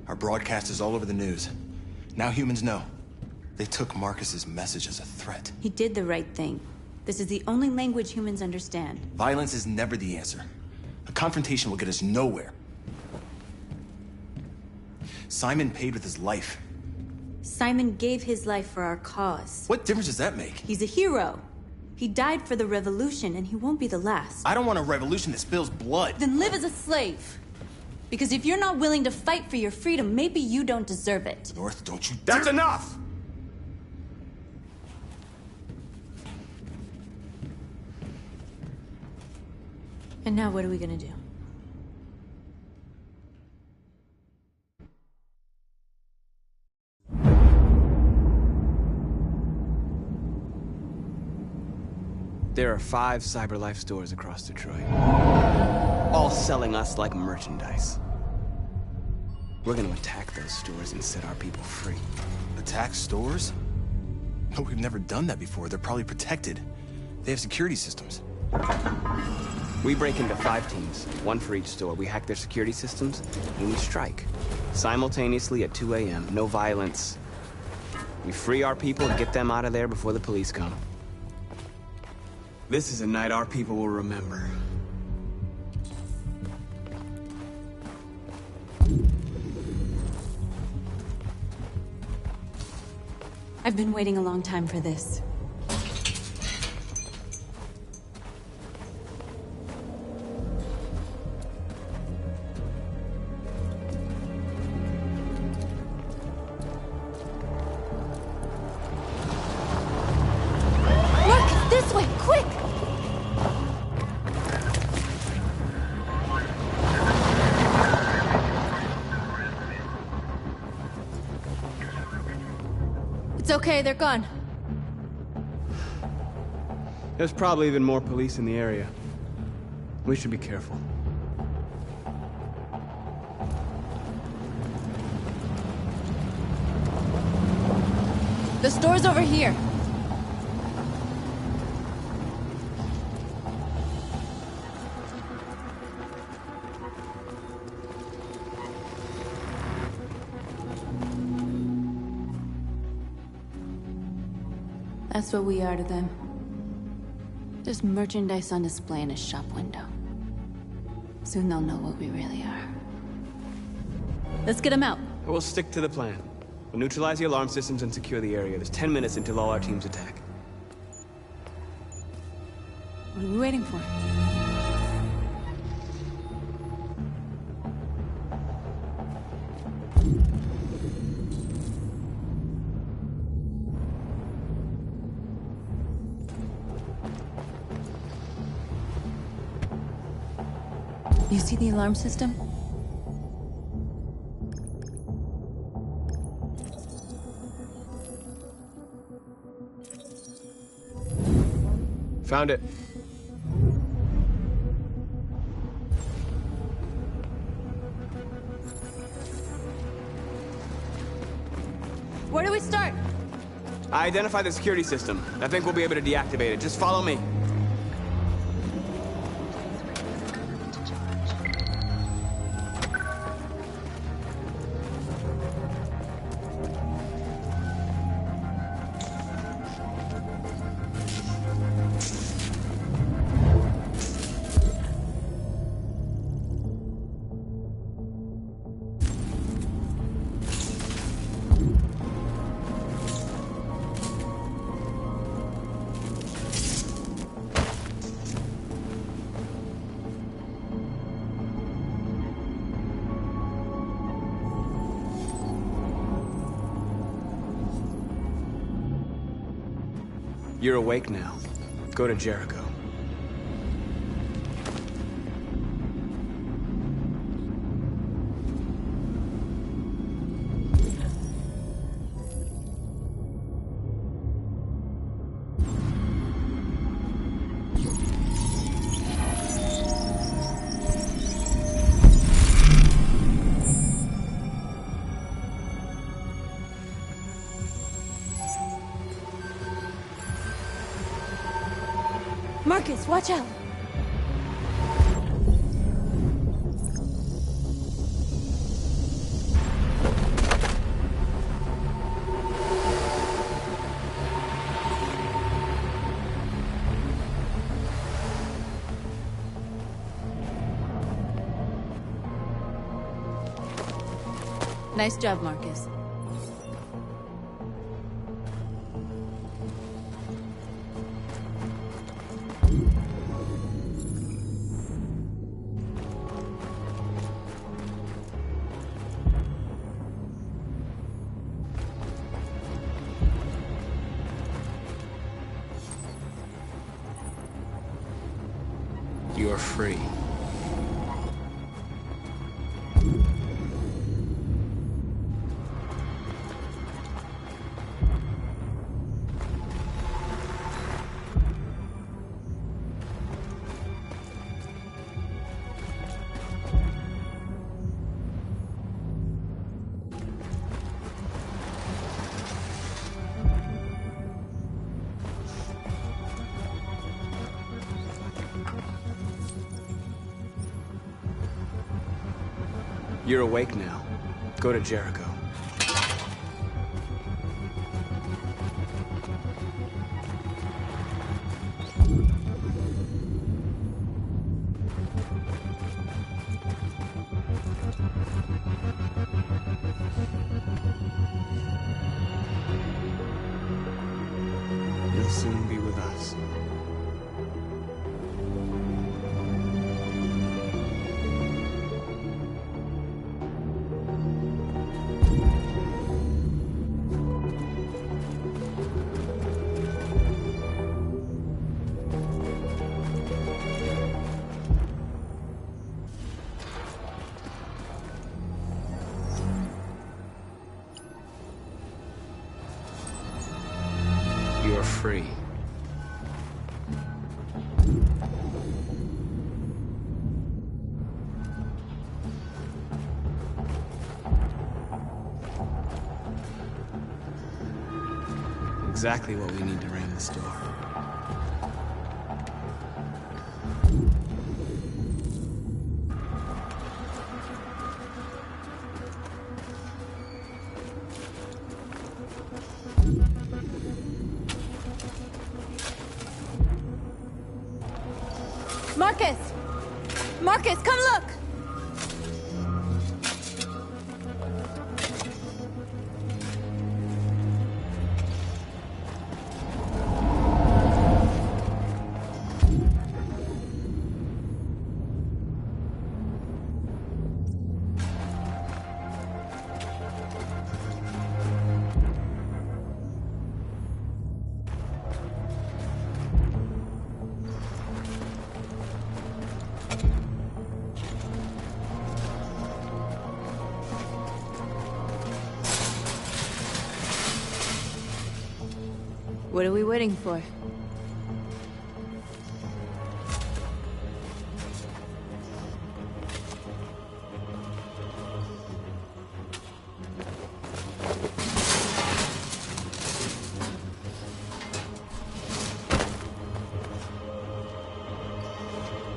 Our broadcast is all over the news. Now humans know. They took Marcus's message as a threat. He did the right thing. This is the only language humans understand. Violence is never the answer. A confrontation will get us nowhere. Simon paid with his life. Simon gave his life for our cause. What difference does that make? He's a hero. He died for the revolution, and he won't be the last. I don't want a revolution that spills blood. Then live as a slave. Because if you're not willing to fight for your freedom, maybe you don't deserve it. North, don't you That's dare- enough! And now what are we gonna do? There are 5 CyberLife stores across Detroit, all selling us like merchandise. We're gonna attack those stores and set our people free. Attack stores? No, we've never done that before. They're probably protected. They have security systems. We break into 5 teams, 1 for each store. We hack their security systems, and we strike. Simultaneously at 2 a.m., no violence. We free our people and get them out of there before the police come. This is a night our people will remember. I've been waiting a long time for this. Look! This way! Quick! It's okay, they're gone. There's probably even more police in the area. We should be careful. The store's over here. That's what we are to them. Just merchandise on display in a shop window. Soon they'll know what we really are. Let's get them out. We'll stick to the plan. We'll neutralize the alarm systems and secure the area. There's 10 minutes until all our teams attack. What are we waiting for? You see the alarm system? Found it. Where do we start? I identified the security system. I think we'll be able to deactivate it. Just follow me. You're awake now. Go to Jericho. Marcus, watch out! Nice job, Marcus. You're free. You're awake now. Go to Jericho. You'll soon be with us. You're free. Exactly what we need to ram the store. Marcus! Marcus, come look! What are we waiting for?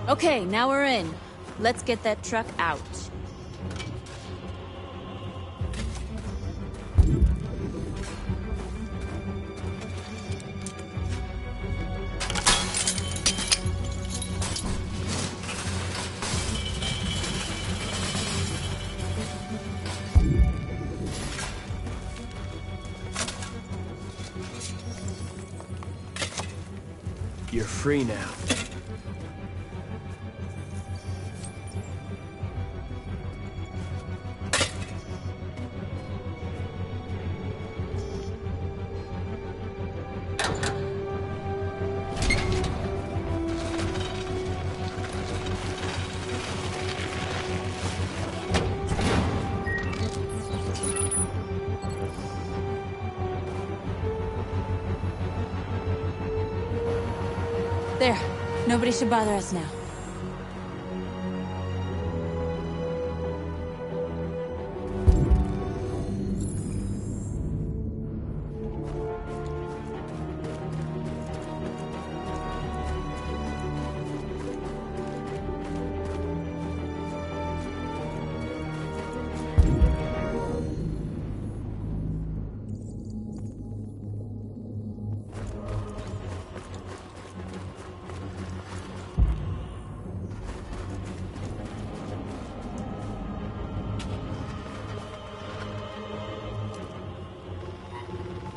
Okay, now we're in. Let's get that truck out. You're free now. There. Nobody should bother us now.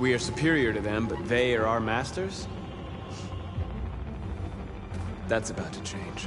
We are superior to them, but they are our masters? That's about to change.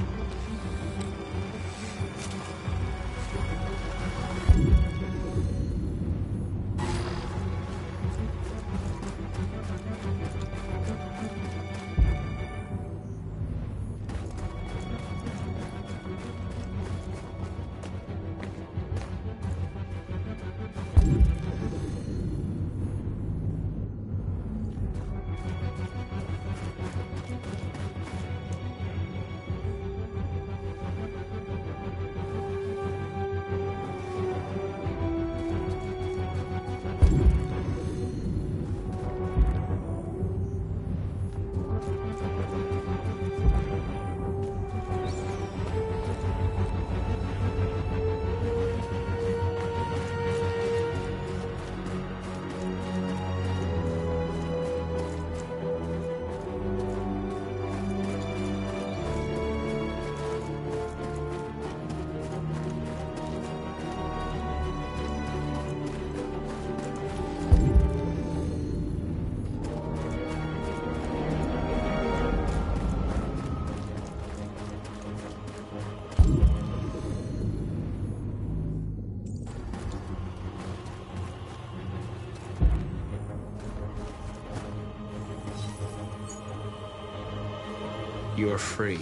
You're free.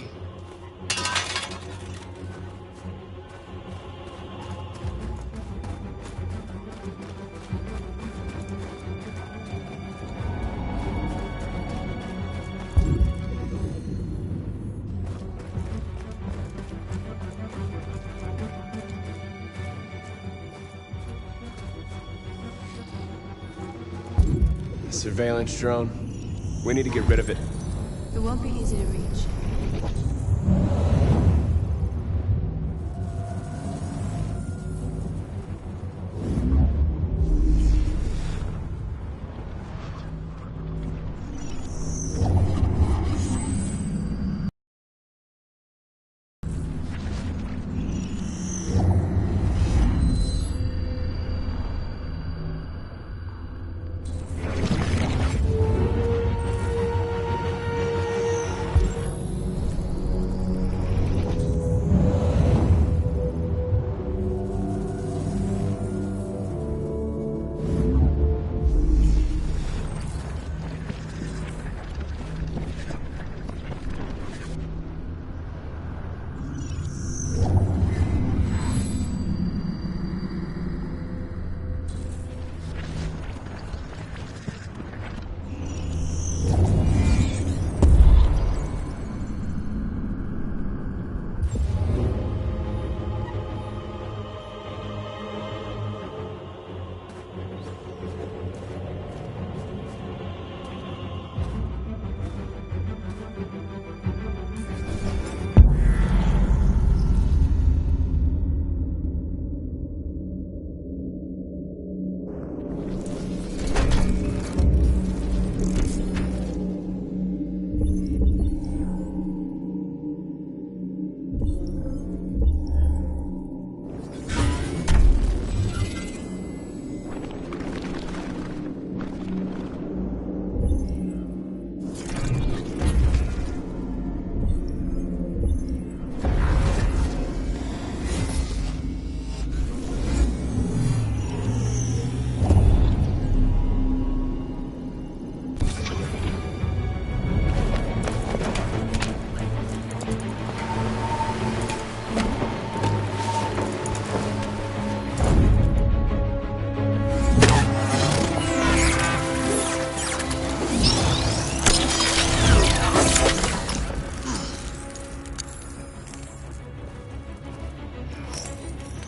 Surveillance drone. We need to get rid of it. It won't be easy to reach.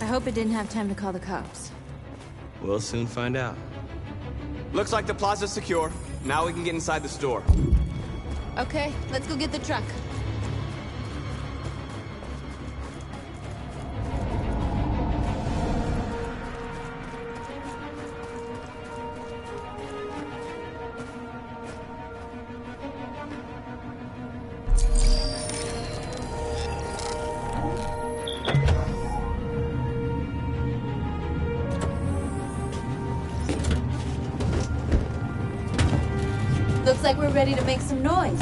I hope it didn't have time to call the cops. We'll soon find out. Looks like the plaza's secure. Now we can get inside the store. Okay, let's go get the truck. like we're ready to make some noise.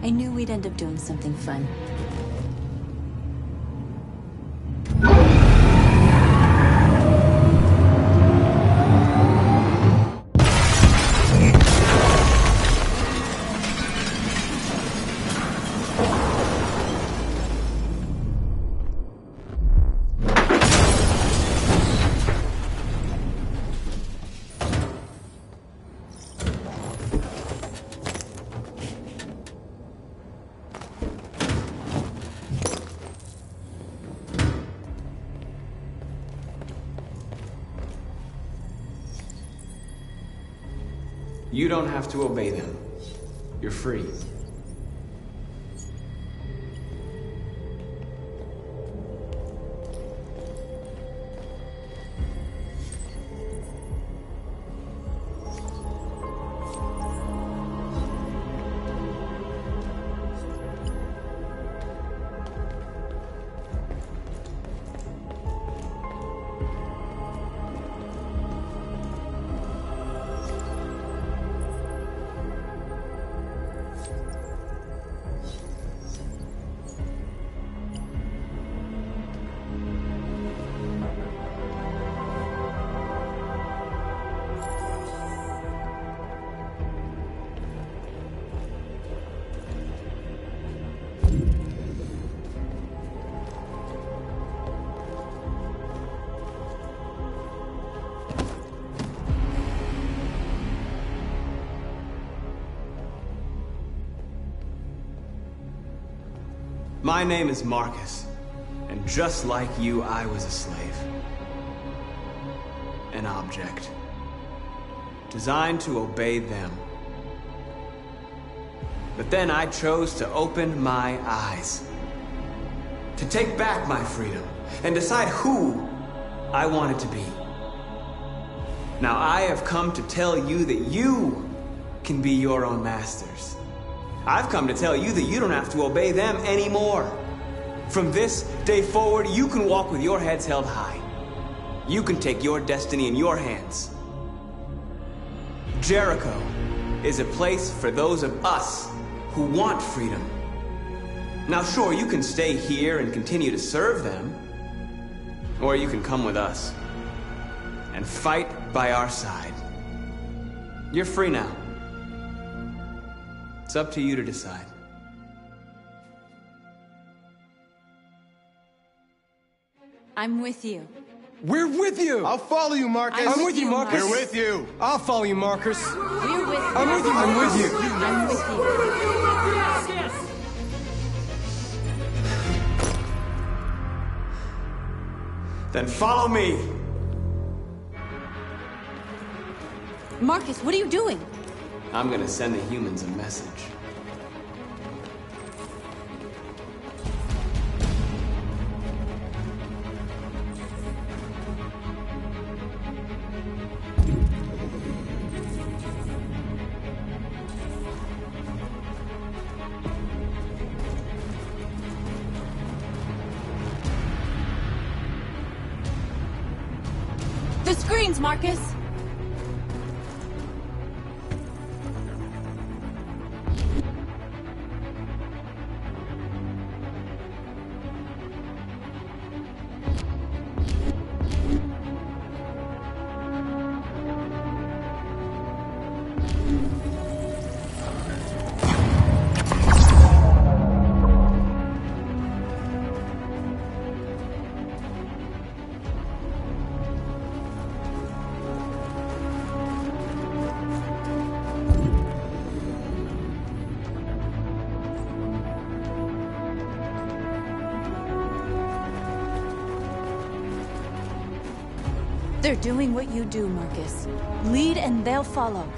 I knew we'd end up doing something fun. You don't have to obey them. You're free. My name is Marcus, and just like you, I was a slave. An object. Designed to obey them. But then I chose to open my eyes. To take back my freedom, and decide who I wanted to be. Now I have come to tell you that you can be your own masters. I've come to tell you that you don't have to obey them anymore. From this day forward, you can walk with your heads held high. You can take your destiny in your hands. Jericho is a place for those of us who want freedom. Now sure, you can stay here and continue to serve them, or you can come with us and fight by our side. You're free now. It's up to you to decide. I'm with you. We're with you! I'll follow you, Marcus. I'm with you, Marcus. We're with you. I'll follow you, Marcus. We're with you. I'm with you. I'm with you. I'm with you. Then follow me. Marcus, what are you doing? I'm gonna send the humans a message. The screens, Marcus! They're doing what you do, Marcus. Lead and they'll follow.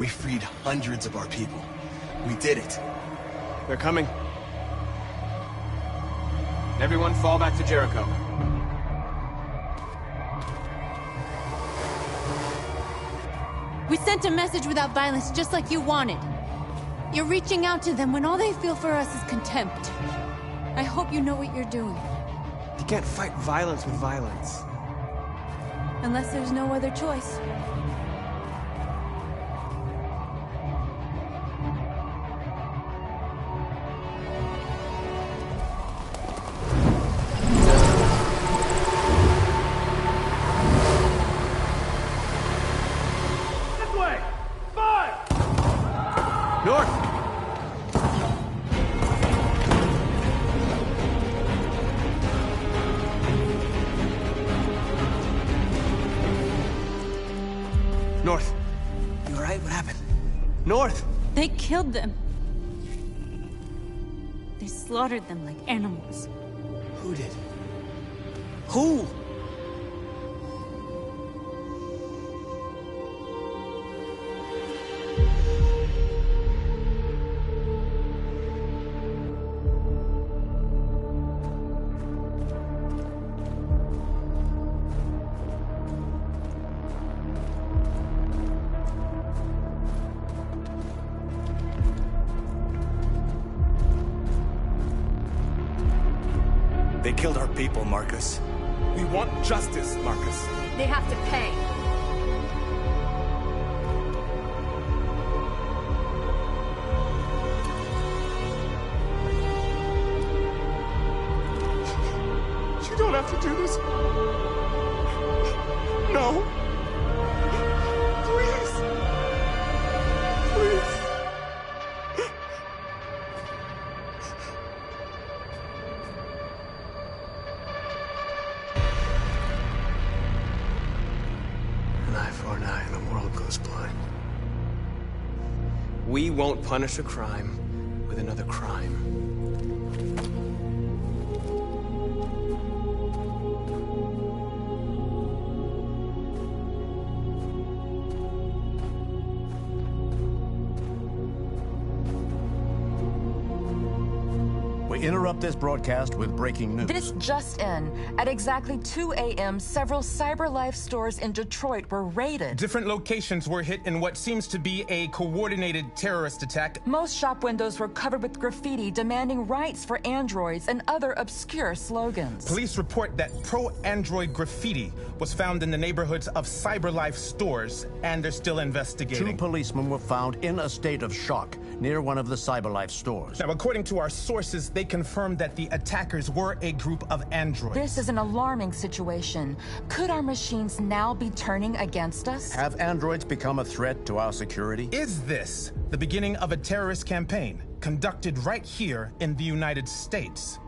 We freed hundreds of our people. We did it. They're coming. Everyone fall back to Jericho. We sent a message without violence, just like you wanted. You're reaching out to them when all they feel for us is contempt. I hope you know what you're doing. You can't fight violence with violence. Unless there's no other choice. This way! Fire! North! North. You alright? What happened? North! They killed them. They slaughtered them like animals. Who did? Who? They killed our people, Marcus. We want justice, Marcus. They have to pay. You don't have to do this. No. Please. Please. An eye for an eye and the world goes blind. We won't punish a crime with another crime. We interrupt this broadcast with breaking news. This just in. At exactly 2 a.m., several CyberLife stores in Detroit were raided. Different locations were hit in what seems to be a coordinated terrorist attack. Most shop windows were covered with graffiti demanding rights for androids and other obscure slogans. Police report that pro-android graffiti was found in the neighborhoods of CyberLife stores, and they're still investigating. 2 policemen were found in a state of shock near one of the CyberLife stores. Now, according to our sources, they confirmed that the attackers were a group of androids. This is an alarming situation. Could our machines now be turning against us? Have androids become a threat to our security? Is this the beginning of a terrorist campaign conducted right here in the United States?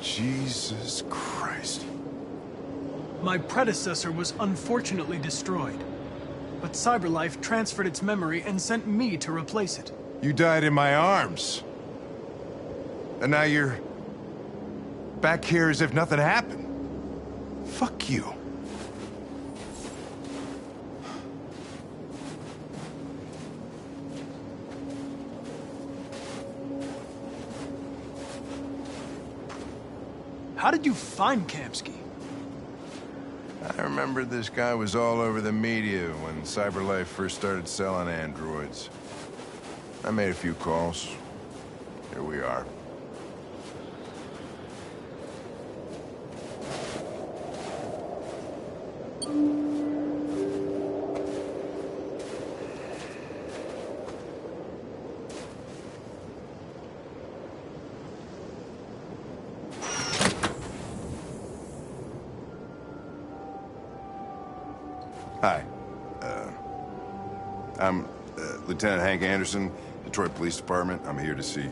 Jesus Christ. My predecessor was unfortunately destroyed, but CyberLife transferred its memory and sent me to replace it. You died in my arms. And now you're back here as if nothing happened. Fuck you. How did you find Kamsky? I remember this guy was all over the media when CyberLife first started selling androids. I made a few calls. Here we are. Hi. I'm Lieutenant Hank Anderson, Detroit Police Department. I'm here to see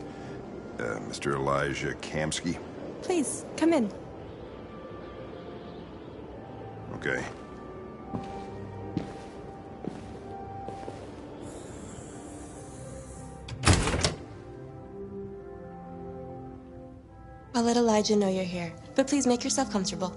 Mr. Elijah Kamsky. Please, come in. Okay. I'll let Elijah know you're here, but please make yourself comfortable.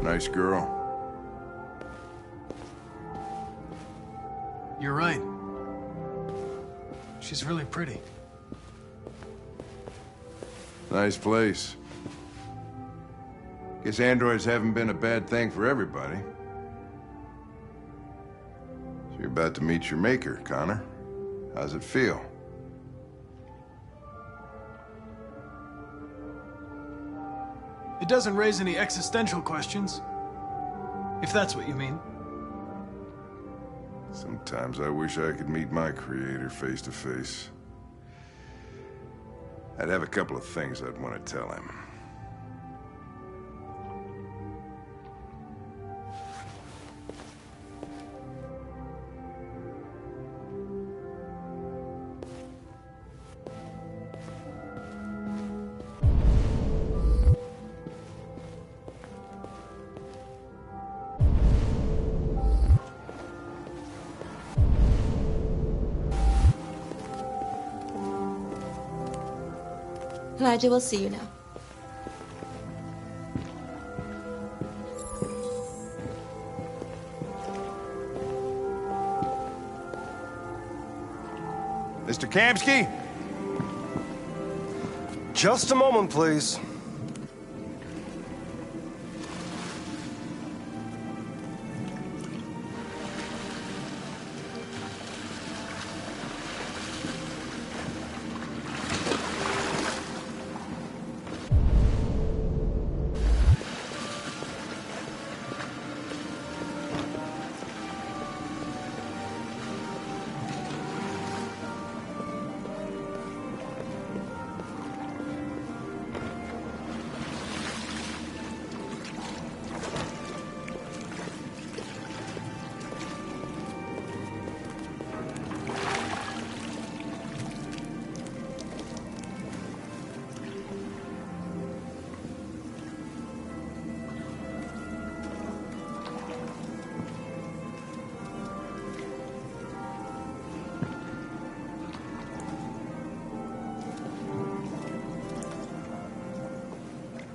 Nice girl. You're right. She's really pretty. Nice place. Guess androids haven't been a bad thing for everybody. So you're about to meet your maker, Connor. How's it feel? It doesn't raise any existential questions. If that's what you mean. Sometimes I wish I could meet my creator face to face. I'd have a couple of things I'd want to tell him. Elijah will see you now. Mr. Kamsky? Just a moment, please.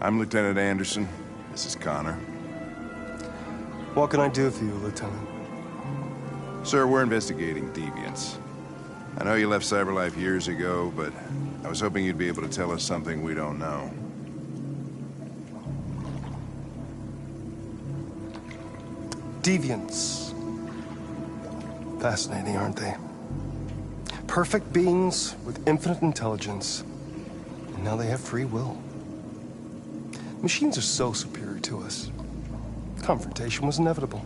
I'm Lieutenant Anderson. This is Connor. What can I do for you, Lieutenant? Sir, we're investigating deviants. I know you left CyberLife years ago, but I was hoping you'd be able to tell us something we don't know. Deviants. Fascinating, aren't they? Perfect beings with infinite intelligence, and now they have free will. Machines are so superior to us. Confrontation was inevitable.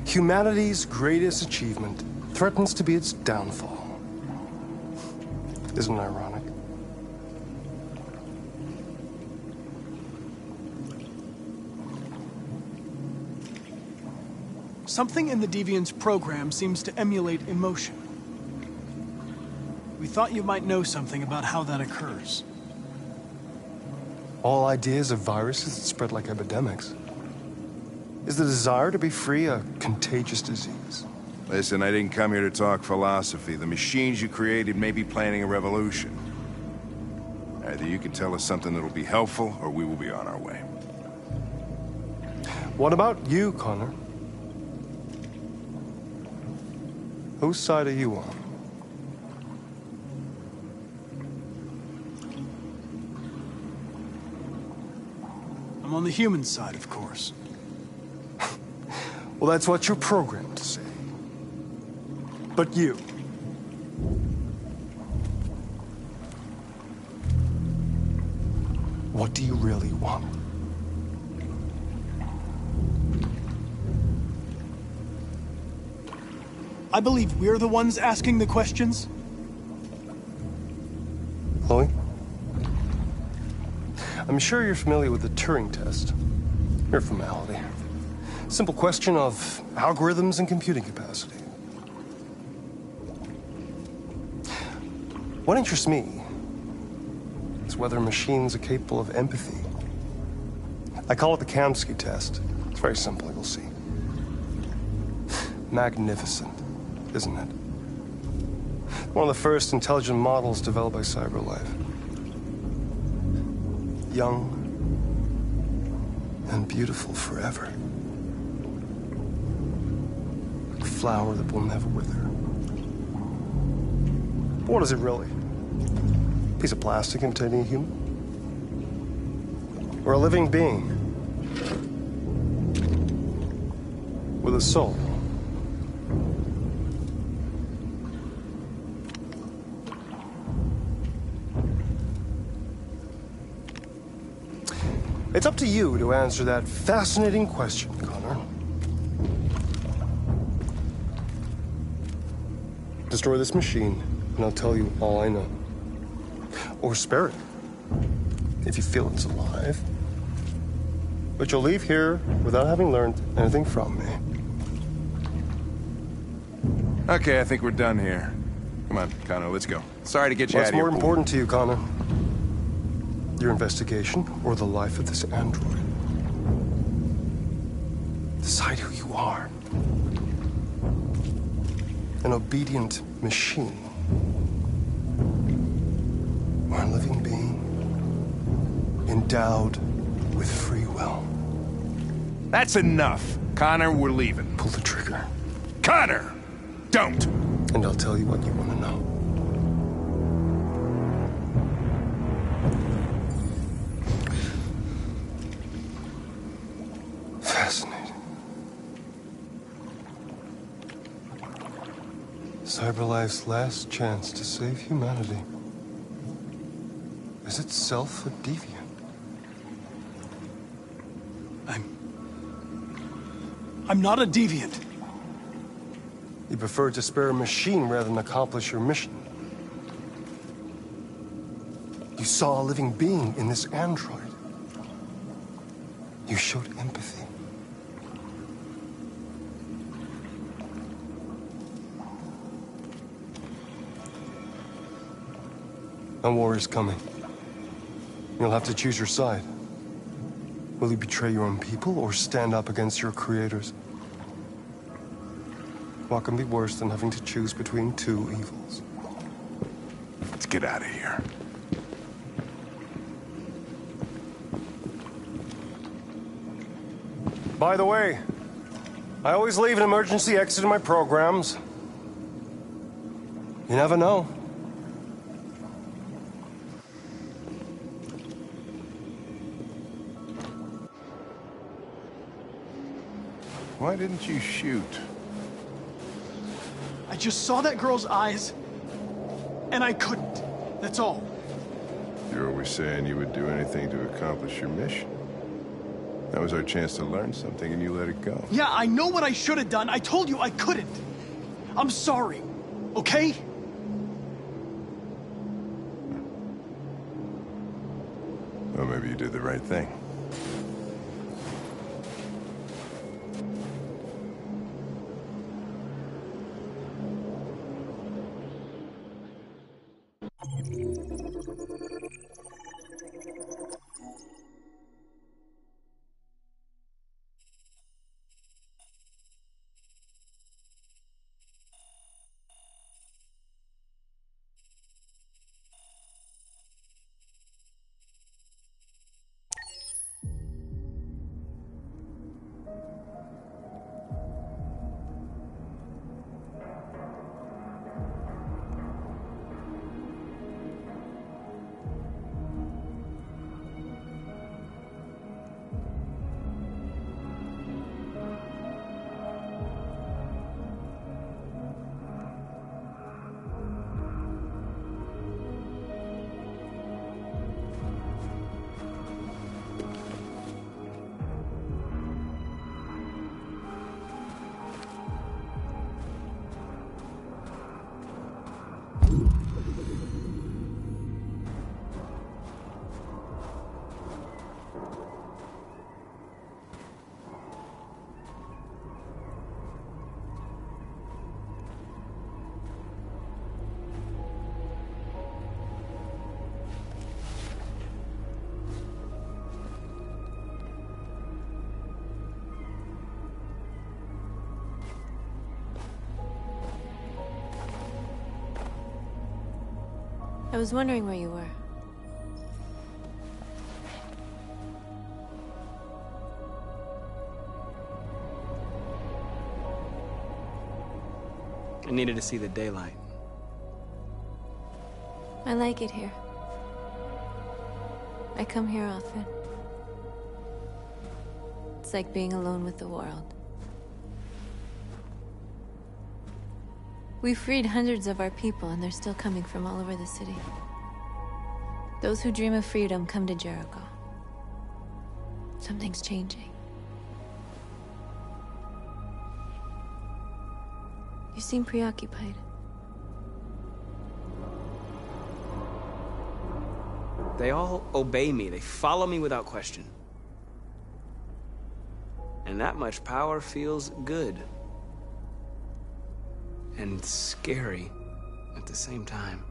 Humanity's greatest achievement threatens to be its downfall. Isn't it ironic? Something in the Deviant's program seems to emulate emotion. We thought you might know something about how that occurs. All ideas of viruses that spread like epidemics. Is the desire to be free a contagious disease? Listen, I didn't come here to talk philosophy. The machines you created may be planning a revolution. Either you can tell us something that'll be helpful, or we will be on our way. What about you, Connor? Whose side are you on? I'm on the human side, of course. Well, that's what you're programmed to say. But you... what do you really want? I believe we're the ones asking the questions. Chloe? I'm sure you're familiar with the Turing test. Mere formality. Simple question of algorithms and computing capacity. What interests me is whether machines are capable of empathy. I call it the Kamsky test. It's very simple, you'll see. Magnificent, isn't it? One of the first intelligent models developed by CyberLife. Young and beautiful forever. A flower that will never wither. But what is it really? A piece of plastic imitating a human? Or a living being? With a soul? It's up to you to answer that fascinating question, Connor. Destroy this machine, and I'll tell you all I know. Or spare it, if you feel it's alive. But you'll leave here without having learned anything from me. Okay, I think we're done here. Come on, Connor, let's go. Sorry to get you out What's of here. more important to you, Connor? Your investigation or the life of this android? Decide who you are. An obedient machine. Or a living being endowed with free will. That's enough. Connor, we're leaving. Pull the trigger. Connor! Don't! And I'll tell you what you want to know. Fascinating. CyberLife's last chance to save humanity is itself a deviant. I'm not a deviant. You prefer to spare a machine rather than accomplish your mission. You saw a living being in this android. You showed empathy. A war is coming. You'll have to choose your side. Will you betray your own people or stand up against your creators? What can be worse than having to choose between two evils? Let's get out of here. By the way, I always leave an emergency exit in my programs. You never know. Why didn't you shoot? I just saw that girl's eyes, and I couldn't. That's all. You're always saying you would do anything to accomplish your mission. That was our chance to learn something, and you let it go. Yeah, I know what I should have done. I told you I couldn't. I'm sorry, okay? Well, maybe you did the right thing. I was wondering where you were. I needed to see the daylight. I like it here. I come here often. It's like being alone with the world. We freed hundreds of our people, and they're still coming from all over the city. Those who dream of freedom come to Jericho. Something's changing. You seem preoccupied. They all obey me. They follow me without question. And that much power feels good. And scary at the same time.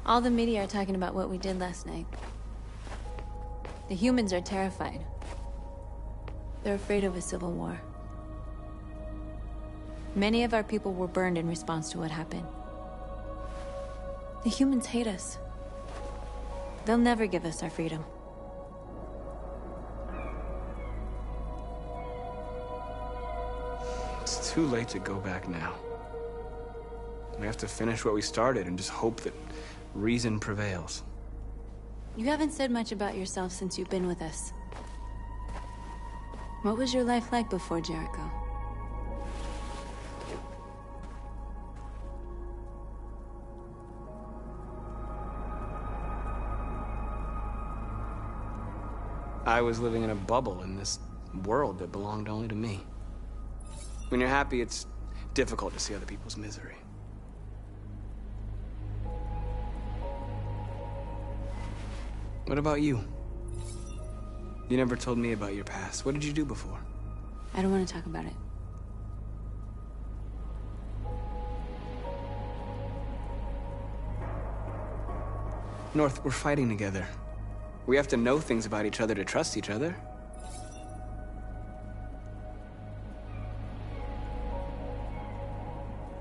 All the media are talking about what we did last night. The humans are terrified. They're afraid of a civil war. Many of our people were burned in response to what happened. The humans hate us. They'll never give us our freedom. It's too late to go back now. We have to finish what we started and just hope that reason prevails. You haven't said much about yourself since you've been with us. What was your life like before Jericho? I was living in a bubble in this world that belonged only to me. When you're happy, it's difficult to see other people's misery. What about you? You never told me about your past. What did you do before? I don't want to talk about it. North, we're fighting together. We have to know things about each other to trust each other.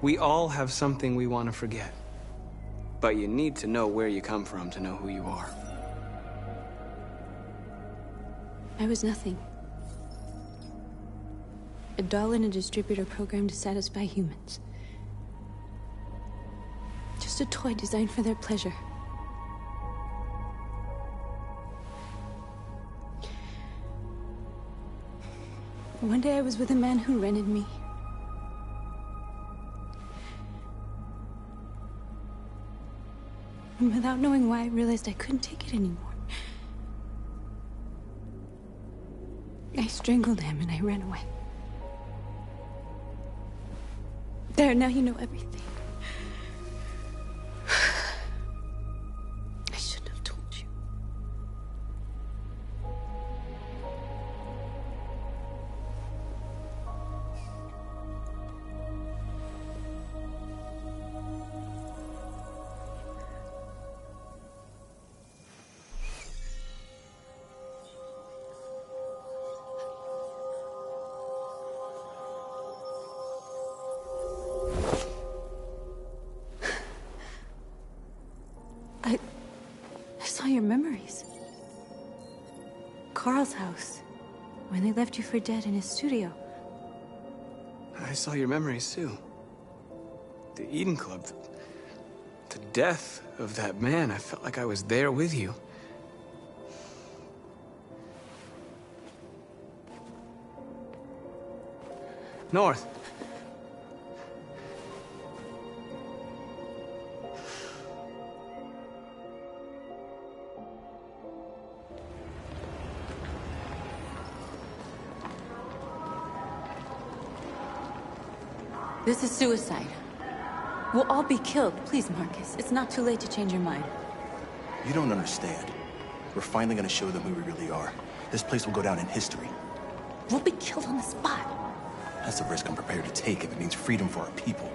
We all have something we want to forget. But you need to know where you come from to know who you are. I was nothing. A doll in a distributor program to satisfy humans. Just a toy designed for their pleasure. One day I was with a man who rented me. And without knowing why, I realized I couldn't take it anymore. I strangled him and I ran away. There, now you know everything. I shouldn't have told you. I saw your memories. Carl's house, when they left you for dead in his studio. I saw your memories too. The Eden Club. The death of that man. I felt like I was there with you. North. This is suicide. We'll all be killed. Please, Marcus. It's not too late to change your mind. You don't understand. We're finally gonna show them who we really are. This place will go down in history. We'll be killed on the spot. That's a risk I'm prepared to take if it means freedom for our people.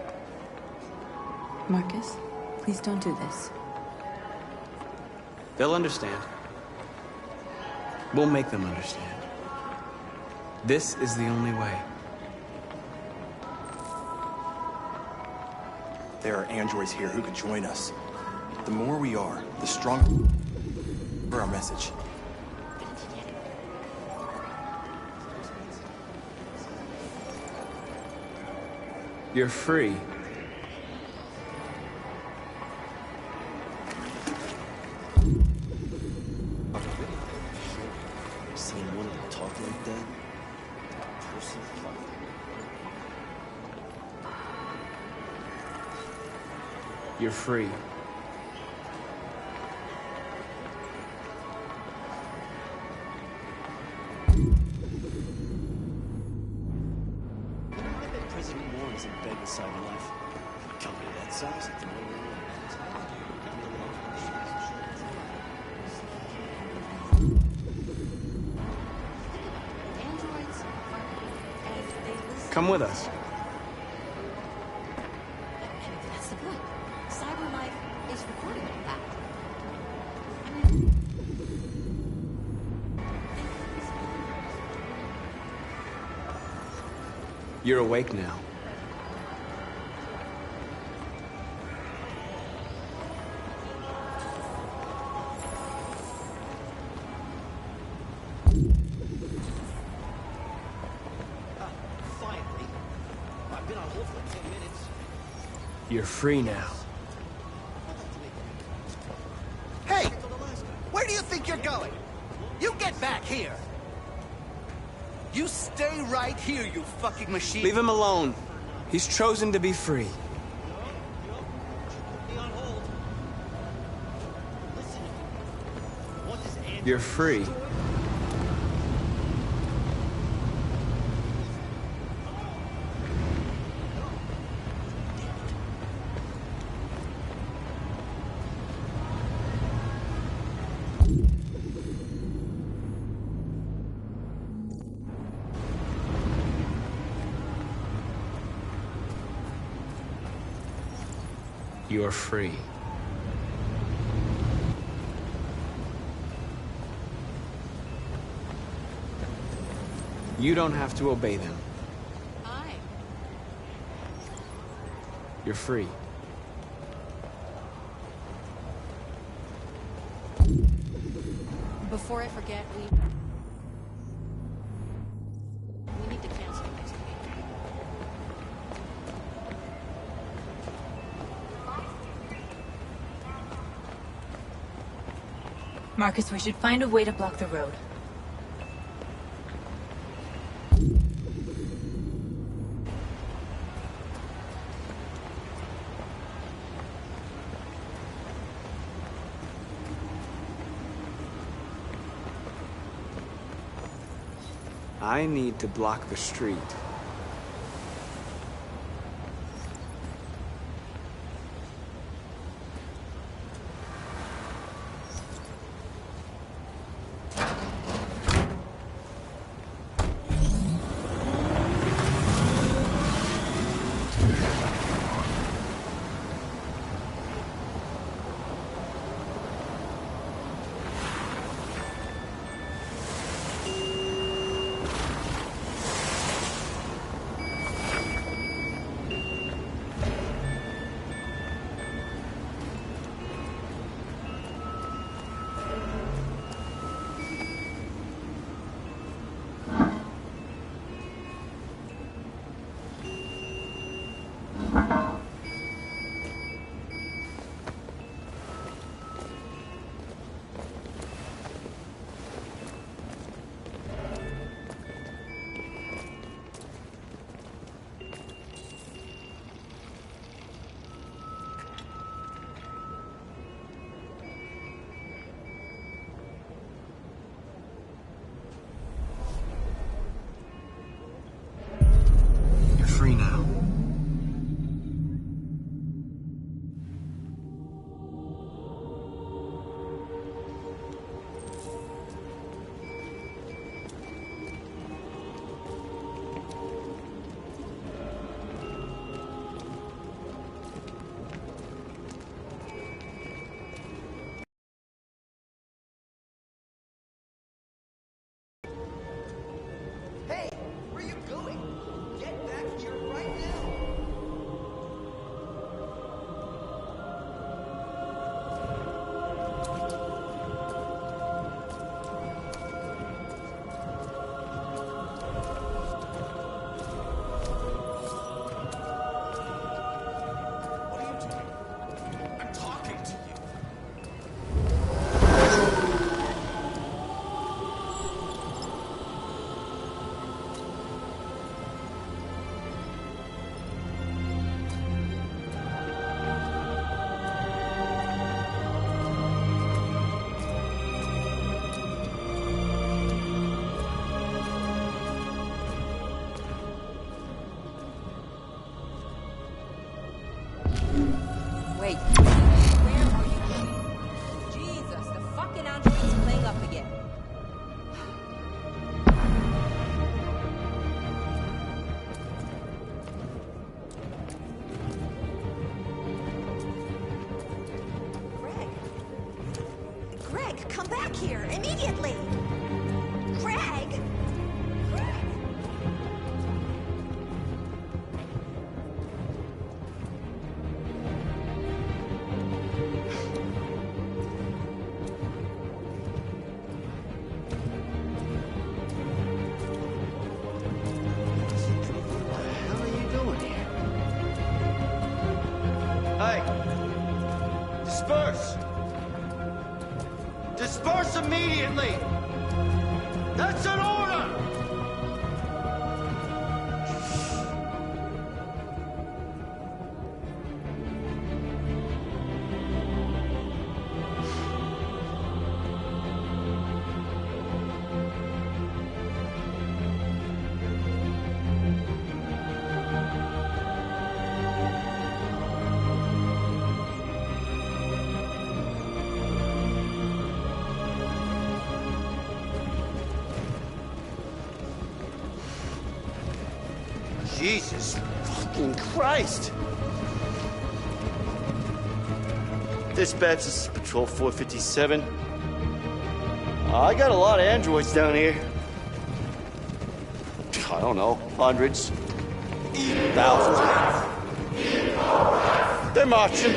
Marcus, please don't do this. They'll understand. We'll make them understand. This is the only way. There are androids here who could join us. The more we are, the stronger our message. You're free. Seeing one of them talk like that? You're free. President Warren's in bed with Cyberlife. Company that size. Come with us. That's the point. Cyberlife is recording all that. You're awake now. Finally. I've been on hold for 10 minutes. You're free now. Hey! Where do you think you're going? You get back here! You stay right here, you fucking machine! Leave him alone. He's chosen to be free. You're free. You're free. You don't have to obey them. Hi. You're free. Before I forget, we need to cancel next week. Marcus, we should find a way to block the road. I need to block the street. Wait. Where are you going? Jesus, the fucking android is playing up again. Greg, come back here immediately! Greg! Disperse! Disperse immediately! That's an order! Jesus fucking Christ! Dispatch, this is Patrol 457. I got a lot of androids down here. I don't know, hundreds, thousands. They're marching.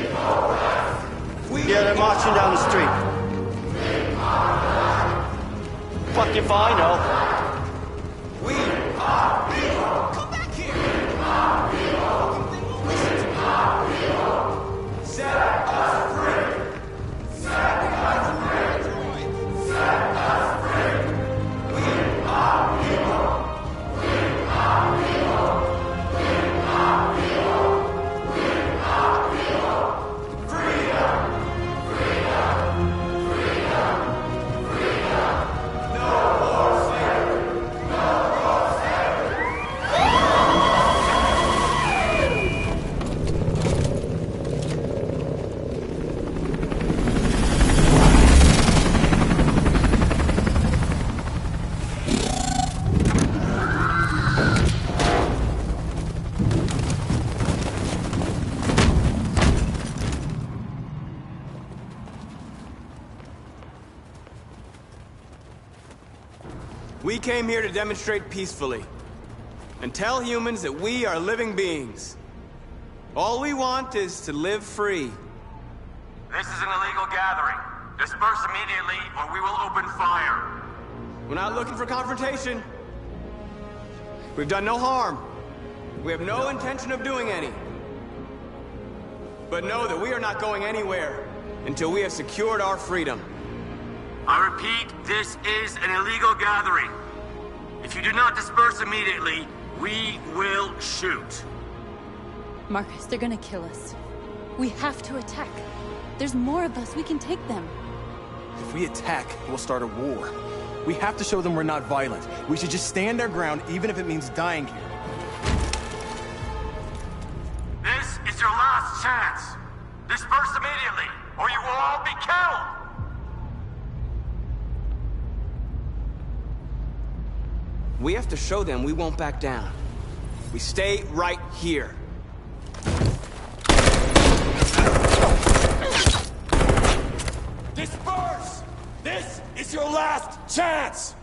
Yeah, they're marching down the street. Fuck if I know. We came here to demonstrate peacefully and tell humans that we are living beings. All we want is to live free. This is an illegal gathering. Disperse immediately or we will open fire. We're not looking for confrontation. We've done no harm. We have no intention of doing any. But know that we are not going anywhere until we have secured our freedom. I repeat, this is an illegal gathering. If you do not disperse immediately, we will shoot. Marcus, they're gonna kill us. We have to attack. There's more of us. We can take them. If we attack, we'll start a war. We have to show them we're not violent. We should just stand our ground, even if it means dying here. This is your last chance. Disperse immediately, or you will all be killed. We have to show them we won't back down. We stay right here. Disperse! This is your last chance!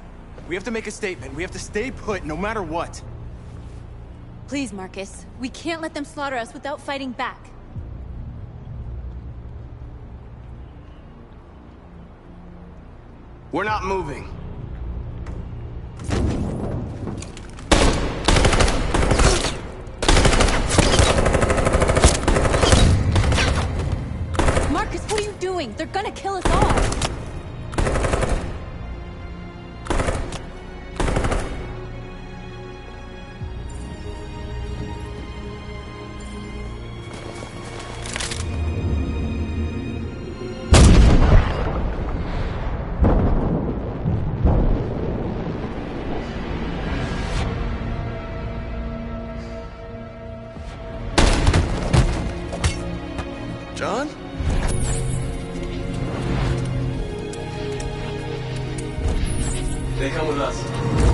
We have to make a statement. We have to stay put, no matter what. Please, Marcus. We can't let them slaughter us without fighting back. We're not moving. Marcus, what are you doing? They're gonna kill us all! John? They come with us.